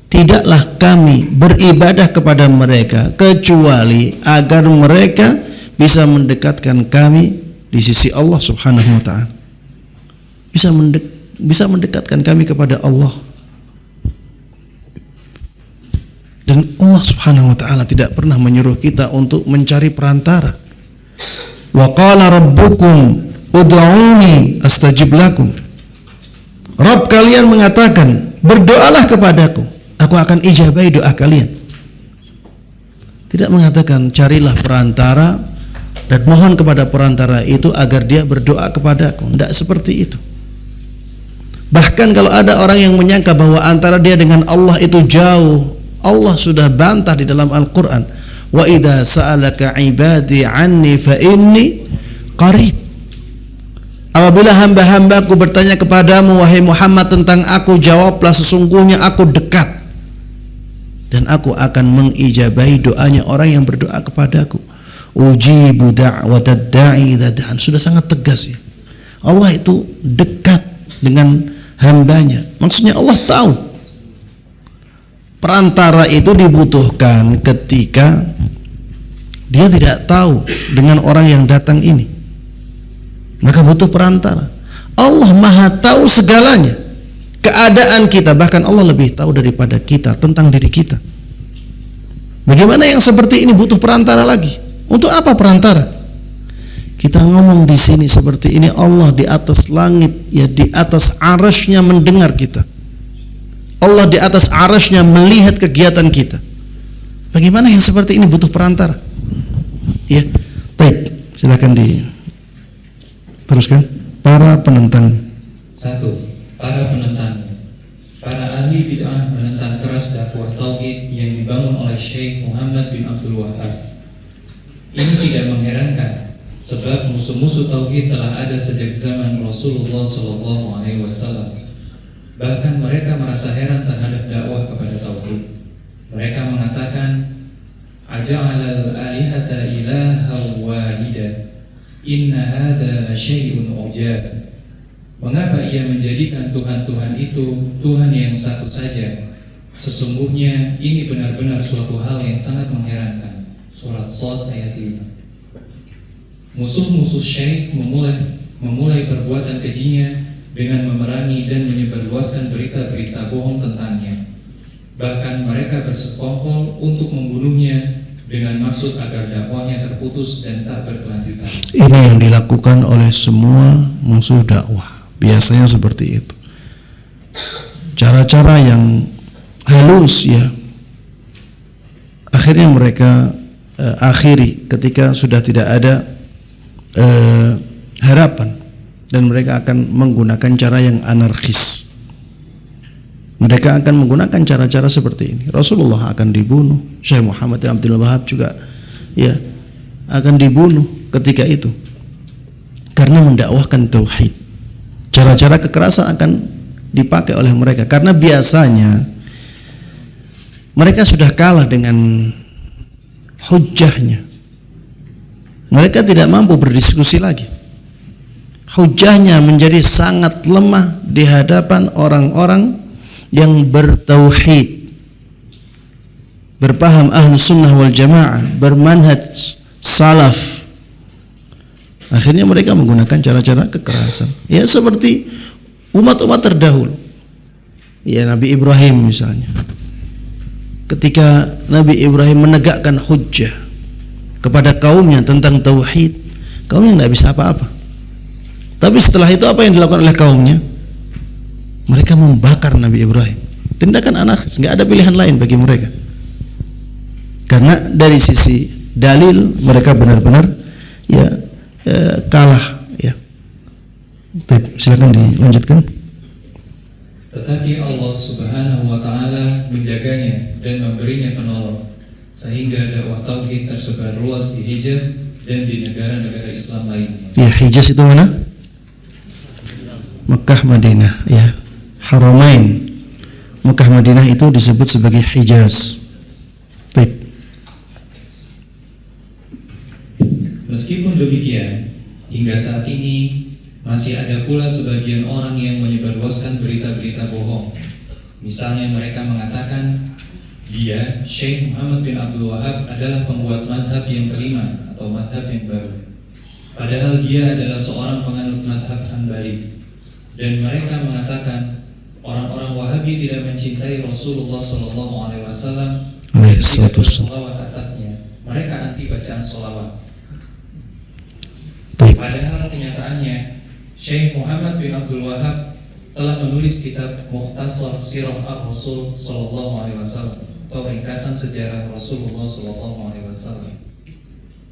Tidaklah kami beribadah kepada mereka kecuali agar mereka bisa mendekatkan kami di sisi Allah Subhanahu wa taala. Bisa mendekatkan kami kepada Allah. Dan Allah Subhanahu wa taala tidak pernah menyuruh kita untuk mencari perantara. Wa qala rabbukum ud'uni astajib lakum. Rabb kalian mengatakan, berdoalah kepadaku, aku akan ijabahi doa kalian. Tidak mengatakan carilah perantara dan mohon kepada perantara itu agar dia berdoa kepadaku. Tidak seperti itu. Bahkan kalau ada orang yang menyangka bahwa antara dia dengan Allah itu jauh, Allah sudah bantah di dalam Al-Quran, wa idza sa'alaka ibadi anni fa inni qarib. Apabila hamba-hambaku bertanya kepadamu wahai Muhammad tentang aku, jawablah sesungguhnya aku dekat dan aku akan mengijabahi doanya orang yang berdoa kepadaku. Ujibu da'watad da'i idza da'an. Sudah sangat tegas ya. Allah itu dekat dengan hambanya. Maksudnya Allah tahu perantara itu dibutuhkan ketika dia tidak tahu dengan orang yang datang ini, maka butuh perantara. Allah Maha tahu segalanya, keadaan kita, bahkan Allah lebih tahu daripada kita tentang diri kita. Bagaimana yang seperti ini butuh perantara lagi? Untuk apa perantara? Kita ngomong di sini seperti ini, Allah di atas langit, ya di atas arasy-Nya mendengar kita. Allah di atas arasy-Nya melihat kegiatan kita. Bagaimana yang seperti ini butuh perantara? Ya, baik, silakan diteruskan. Para penentang. 1. Para penentang. Para ahli bid'ah menentang keras dakwah tauhid yang dibangun oleh Syekh Muhammad bin Abdul Wahab. Ini tidak mengherankan, sebab musuh-musuh tauhid telah ada sejak zaman Rasulullah SAW. Bahkan mereka merasa heran terhadap dakwah kepada tauhid. Mereka mengatakan, aja'alal alihata ilaha wahida, inna hadza la syai'un ujab. Mengapa ia menjadikan Tuhan-Tuhan itu Tuhan yang satu saja? Sesungguhnya ini benar-benar suatu hal yang sangat mengherankan. Surat Shad ayat 5. Musuh-musuh Syekh memulai perbuatan kejinya dengan memerangi dan menyebarluaskan berita-berita bohong tentangnya. Bahkan mereka bersekongkol untuk membunuhnya dengan maksud agar dakwahnya terputus dan tak berkelanjutan. Ini yang dilakukan oleh semua musuh dakwah. Biasanya seperti itu. Cara-cara yang halus ya. Akhirnya mereka akhiri ketika sudah tidak ada harapan, dan mereka akan menggunakan cara yang anarkis. Mereka akan menggunakan cara-cara seperti ini. Rasulullah akan dibunuh, Syekh Muhammad bin Abdul Wahab juga ya akan dibunuh ketika itu karena mendakwahkan tauhid. Cara-cara kekerasan akan dipakai oleh mereka karena biasanya mereka sudah kalah dengan hujjahnya. Mereka tidak mampu berdiskusi lagi. Hujjahnya menjadi sangat lemah di hadapan orang-orang yang bertauhid, berpaham ahlus sunnah wal jamaah, bermanhaj salaf. Akhirnya mereka menggunakan cara-cara kekerasan. Ya seperti umat-umat terdahulu. Ya Nabi Ibrahim misalnya. Ketika Nabi Ibrahim menegakkan hujjah kepada kaumnya tentang tauhid, kaumnya tidak bisa apa-apa. Tapi setelah itu apa yang dilakukan oleh kaumnya? Mereka membakar Nabi Ibrahim. Tindakan anarkis, nggak ada pilihan lain bagi mereka. Karena dari sisi dalil mereka benar-benar ya kalah ya. Baik, silakan dilanjutkan. Tetapi Allah Subhanahu wa taala menjaganya dan memberinya penolong sehingga dakwah tauhid tersebar luas di Hijaz dan di negara-negara Islam lainnya. Ya, Hijaz itu mana? Mekah, Madinah, ya. Haramain. Mekah, Madinah itu disebut sebagai Hijaz. Baik. Meskipun demikian, hingga saat ini masih ada pula sebagian orang yang menyebarluaskan berita-berita bohong. Misalnya mereka mengatakan dia, Syekh Muhammad bin Abdul Wahab, adalah pembuat madhab yang kelima atau madhab yang baru. Padahal dia adalah seorang penganut madhab Hanbali. Dan mereka mengatakan orang-orang Wahabi tidak mencintai Rasulullah SAW Alaihissalatu tidak wassalam. bersolawat atasnya, mereka anti bacaan solawat. Baik. Padahal kenyataannya Syekh Muhammad bin Abdul Wahab telah menulis kitab Mukhtasar Sirah Ar-Rasul Sallallahu Alaihi Wasallam atau ringkasan sejarah Rasulullah Sallallahu Alaihi Wasallam.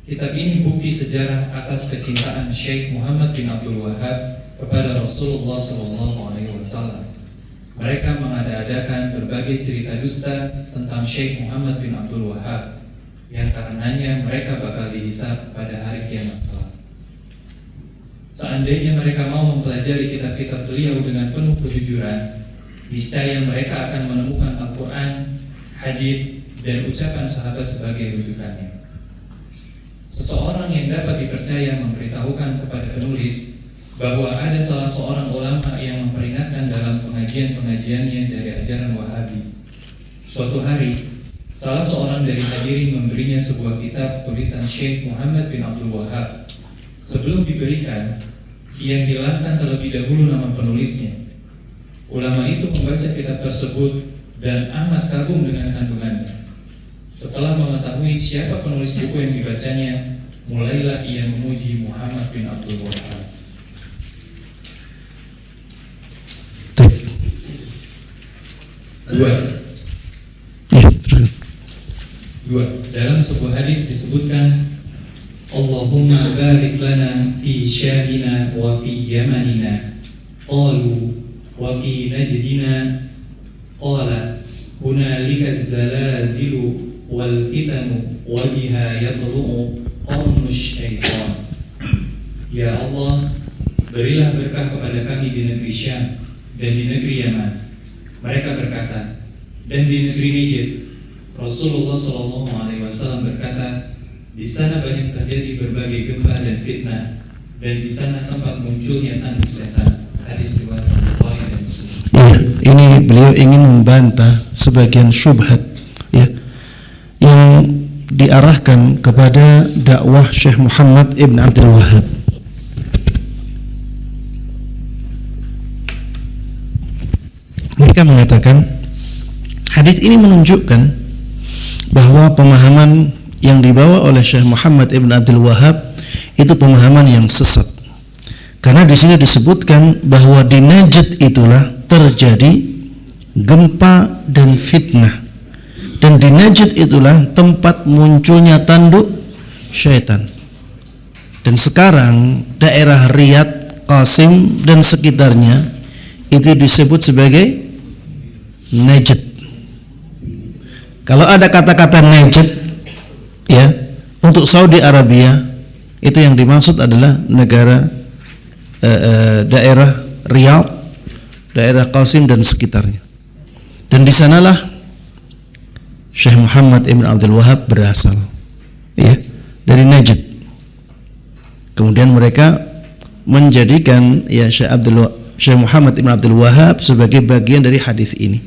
Kitab ini bukti sejarah atas kecintaan Syekh Muhammad bin Abdul Wahab kepada Rasulullah Sallallahu Alaihi Wasallam. Mereka mengada-adakan berbagai cerita dusta tentang Syekh Muhammad bin Abdul Wahab yang karenanya mereka bakal dihisab pada hari kiamat kelak. Seandainya mereka mau mempelajari kitab-kitab beliau dengan penuh kejujuran, niscaya mereka akan menemukan Al-Quran, hadits, dan ucapan sahabat sebagai rujukannya. Seseorang yang dapat dipercaya memberitahukan kepada penulis bahwa ada salah seorang ulama yang memperingatkan dalam pengajian-pengajiannya dari ajaran Wahabi. Suatu hari, salah seorang dari hadirin memberinya sebuah kitab tulisan Syekh Muhammad bin Abdul Wahab. Sebelum diberikan, ia hilangkan terlebih dahulu nama penulisnya. Ulama itu membaca kitab tersebut dan amat kagum dengan kandungannya. Setelah mengetahui siapa penulis buku yang dibacanya, mulailah ia memuji Muhammad bin Abdul Wahab. Dua. Dalam sebuah hadits disebutkan, Allahumma barik lana fi syamina wa fi yamanina, qalu wa fi najdina, qala hunalika zalazilu wal fitanu wa biha yadlu'u qarnu syaitan. Ya Allah, berilah berkah kepada kami di negeri Syam dan di negeri Yaman. Mereka berkata, dan di negeri Najd. Rasulullah SAW berkata, di sana banyak terjadi berbagai gempa dan fitnah, dan di sana tempat munculnya tanduk setan. Hadis riwayat Bukhari dan Muslim. Ya, ini beliau ingin membantah sebagian syubhat ya yang diarahkan kepada dakwah Syekh Muhammad ibn Abdul Wahab. Mereka mengatakan hadis ini menunjukkan bahwa pemahaman yang dibawa oleh Syekh Muhammad ibn Abdul Wahab itu pemahaman yang sesat. Karena di sini disebutkan bahwa di Najd itulah terjadi gempa dan fitnah. Dan di Najd itulah tempat munculnya tanduk syaitan. Dan sekarang daerah Riyadh, Qasim dan sekitarnya itu disebut sebagai Najd. Kalau ada kata-kata Najd ya untuk Saudi Arabia, itu yang dimaksud adalah negara daerah Riyadh, daerah Qasim dan sekitarnya. Dan di sanalah Syekh Muhammad ibn Abdul Wahab berasal ya, dari Najd. Kemudian mereka menjadikan ya Syekh Muhammad ibn Abdul Wahab sebagai bagian dari hadis ini,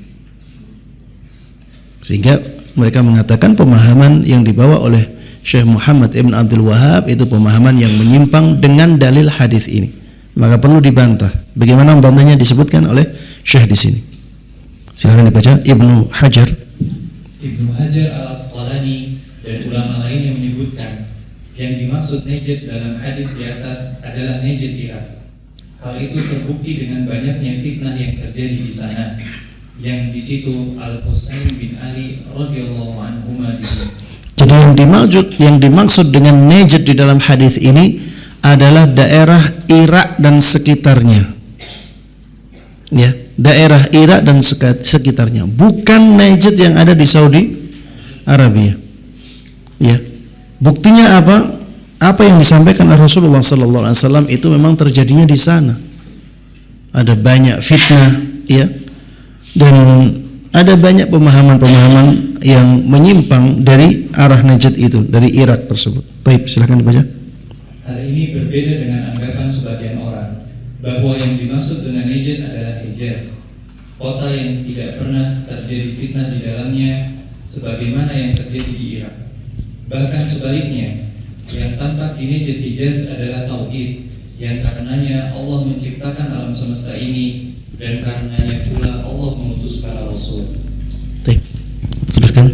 sehingga mereka mengatakan pemahaman yang dibawa oleh Syekh Muhammad ibn Abdul Wahab itu pemahaman yang menyimpang dengan dalil hadis ini. Maka perlu dibantah. Bagaimana membantahnya disebutkan oleh Syekh di sini. Silakan dibaca Ibnu Hajar. Ibnu Hajar Al-Asqalani dan ulama lain yang menyebutkan yang dimaksud Najd dalam hadis di atas adalah Najd Irak. Hal itu terbukti dengan banyaknya fitnah yang terjadi di sana, yang di situ Al-Husain bin Ali radhiyallahu anhuma dibunuh. Jadi yang dimaksud dengan Najd di dalam hadis ini adalah daerah Irak dan sekitarnya. Ya, daerah Irak dan sekitarnya, bukan Najd yang ada di Saudi Arabia. Ya. Buktinya apa? Apa yang disampaikan oleh Rasulullah sallallahu alaihi wasallam itu memang terjadinya di sana. Ada banyak fitnah, ya. Dan ada banyak pemahaman-pemahaman yang menyimpang dari arah Najd itu, dari Irak tersebut. Baik, silakan dibaca. Hal ini berbeda dengan anggapan sebagian orang bahwa yang dimaksud dengan Najd adalah Hijaz, kota yang tidak pernah terjadi fitnah di dalamnya sebagaimana yang terjadi di Irak. Bahkan sebaliknya, yang tampak di Najd Hijaz adalah tauhid, yang karenanya Allah menciptakan alam semesta ini, dan karenanya pula Allah mengutus para rasul. Baik, teruskan.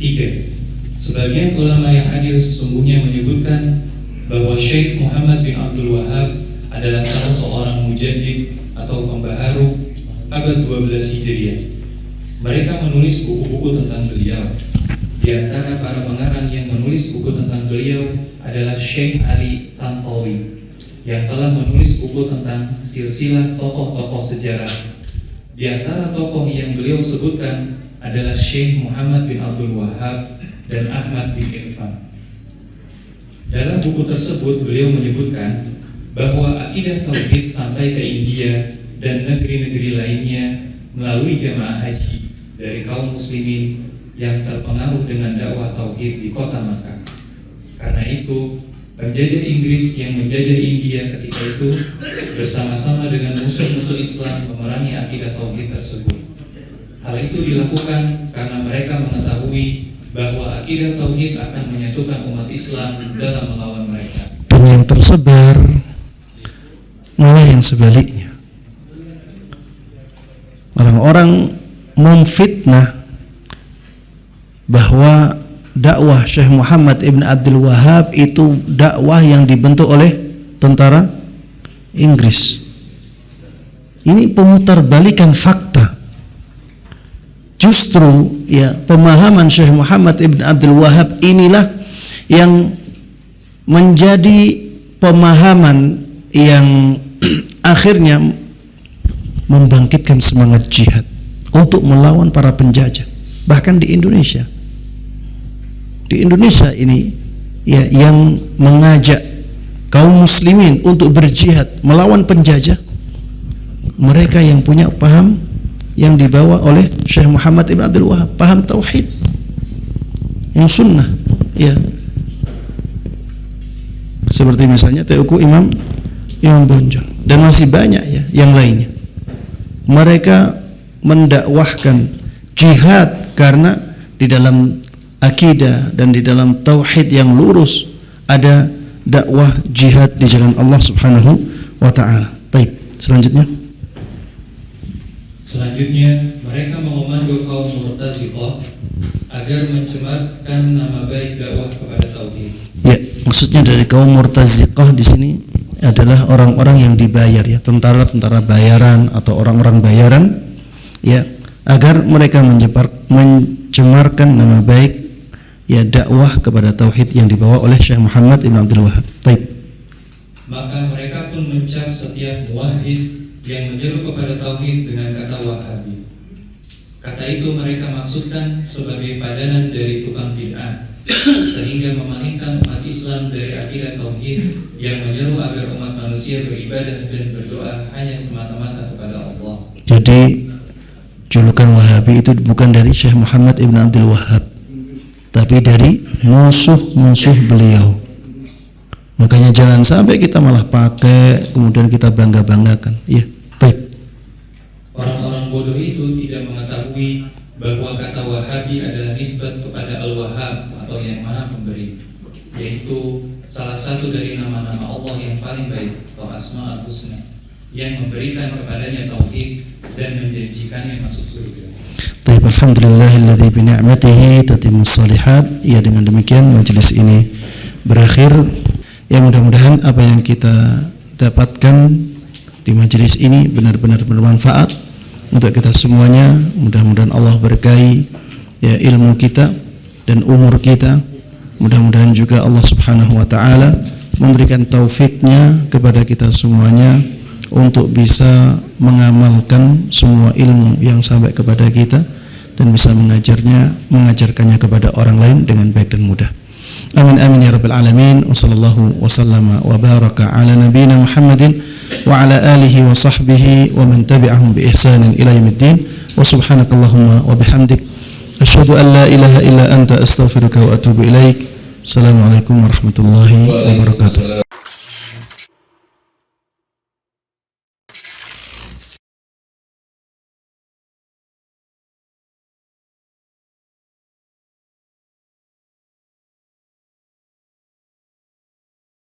3. Sebagian ulama yang adil sesungguhnya menyebutkan bahwa Syekh Muhammad bin Abdul Wahhab adalah salah seorang mujaddid atau pembaharu abad 12 Hijriah. Mereka menulis buku-buku tentang beliau. Di antara para pengarang yang menulis buku tentang beliau adalah Syekh Ali Tantawi yang telah menulis buku tentang silsilah tokoh-tokoh sejarah. Di antara tokoh yang beliau sebutkan adalah Syekh Muhammad bin Abdul Wahhab dan Ahmad bin Irfan. Dalam buku tersebut beliau menyebutkan bahwa akidah tauhid sampai ke India dan negeri-negeri lainnya melalui jamaah haji dari kaum muslimin yang terpengaruh dengan dakwah tauhid di kota Makkah. Karena itu, penjajah Inggris yang menjajah India ketika itu bersama-sama dengan musuh-musuh Islam memerangi akidah tauhid tersebut. Hal itu dilakukan karena mereka mengetahui bahwa akidah tauhid akan menyatukan umat Islam dalam melawan mereka. Dan yang tersebar malah yang sebaliknya. Orang-orang memfitnah bahwa dakwah Syekh Muhammad ibn Abdul Wahhab itu dakwah yang dibentuk oleh tentara Inggris. Ini pemutarbalikan fakta. Justru ya pemahaman Syekh Muhammad ibn Abdul Wahhab inilah yang menjadi pemahaman yang akhirnya membangkitkan semangat jihad untuk melawan para penjajah. Bahkan di Indonesia. Di Indonesia ini ya yang mengajak kaum muslimin untuk berjihad melawan penjajah, mereka yang punya paham yang dibawa oleh Syekh Muhammad ibn Abdul Wahhab, paham tauhid yang sunnah ya. Seperti misalnya Teuku Imam Bonjol dan masih banyak ya yang lainnya. Mereka mendakwahkan jihad karena di dalam akidah dan di dalam tauhid yang lurus ada dakwah jihad di jalan Allah Subhanahu wa taala. Baik, selanjutnya mereka mengomando kaum Mu'tazilah agar mencemarkan nama baik dakwah kepada tauhid. Ya, maksudnya dari kaum Mu'tazilah di sini adalah orang-orang yang dibayar ya, tentara-tentara bayaran atau orang-orang bayaran ya, agar mereka mencemarkan nama baik ya dakwah kepada tauhid yang dibawa oleh Syekh Muhammad ibn Abdul Wahhab. Baik. Maka mereka pun mencap setiap muwahhid yang menyeru kepada tauhid dengan kata Wahabi. Kata itu mereka maksudkan sebagai padanan dari tukang bid'ah, sehingga memalingkan umat Islam dari akidah tauhid yang menyeru agar umat manusia beribadah dan berdoa hanya semata-mata kepada Allah. Jadi julukan Wahabi itu bukan dari Syekh Muhammad ibn Abdul Wahhab, tapi dari musuh-musuh beliau. Makanya jangan sampai kita malah pakai kemudian kita bangga-banggakan. Iya, baik. Orang-orang bodoh itu tidak mengetahui bahwa kata Wahabi adalah nisbat kepada Al-Wahhab atau yang Maha Pemberi, yaitu salah satu dari nama-nama Allah yang paling baik atau Asma al-Husna, yang memberikan kepadanya tauhid dan menjanjikannya masuk surga. Baik, alhamdulillahilladzi bi ni'matihi tatimmus shalihat. Ya, dengan demikian majelis ini berakhir. Ya, mudah-mudahan apa yang kita dapatkan di majelis ini benar-benar bermanfaat untuk kita semuanya. Mudah-mudahan Allah berkahi ya ilmu kita dan umur kita. Mudah-mudahan juga Allah Subhanahu wa taala memberikan taufiknya kepada kita semuanya untuk bisa mengamalkan semua ilmu yang sampai kepada kita dan bisa mengajarkannya kepada orang lain dengan baik dan mudah. Amin amin ya rabbal alamin. Wa sallallahu wa sallama wa baraka ala nabiyyina Muhammadin wa ala alihi wa sahbihi wa man tabi'ahum bi ihsanin ila yaumiddin. Wa subhanakallahumma wa bihamdik asyhadu an la ilaha illa anta astaghfiruka wa atubu ilaik. Assalamualaikum warahmatullahi wabarakatuh.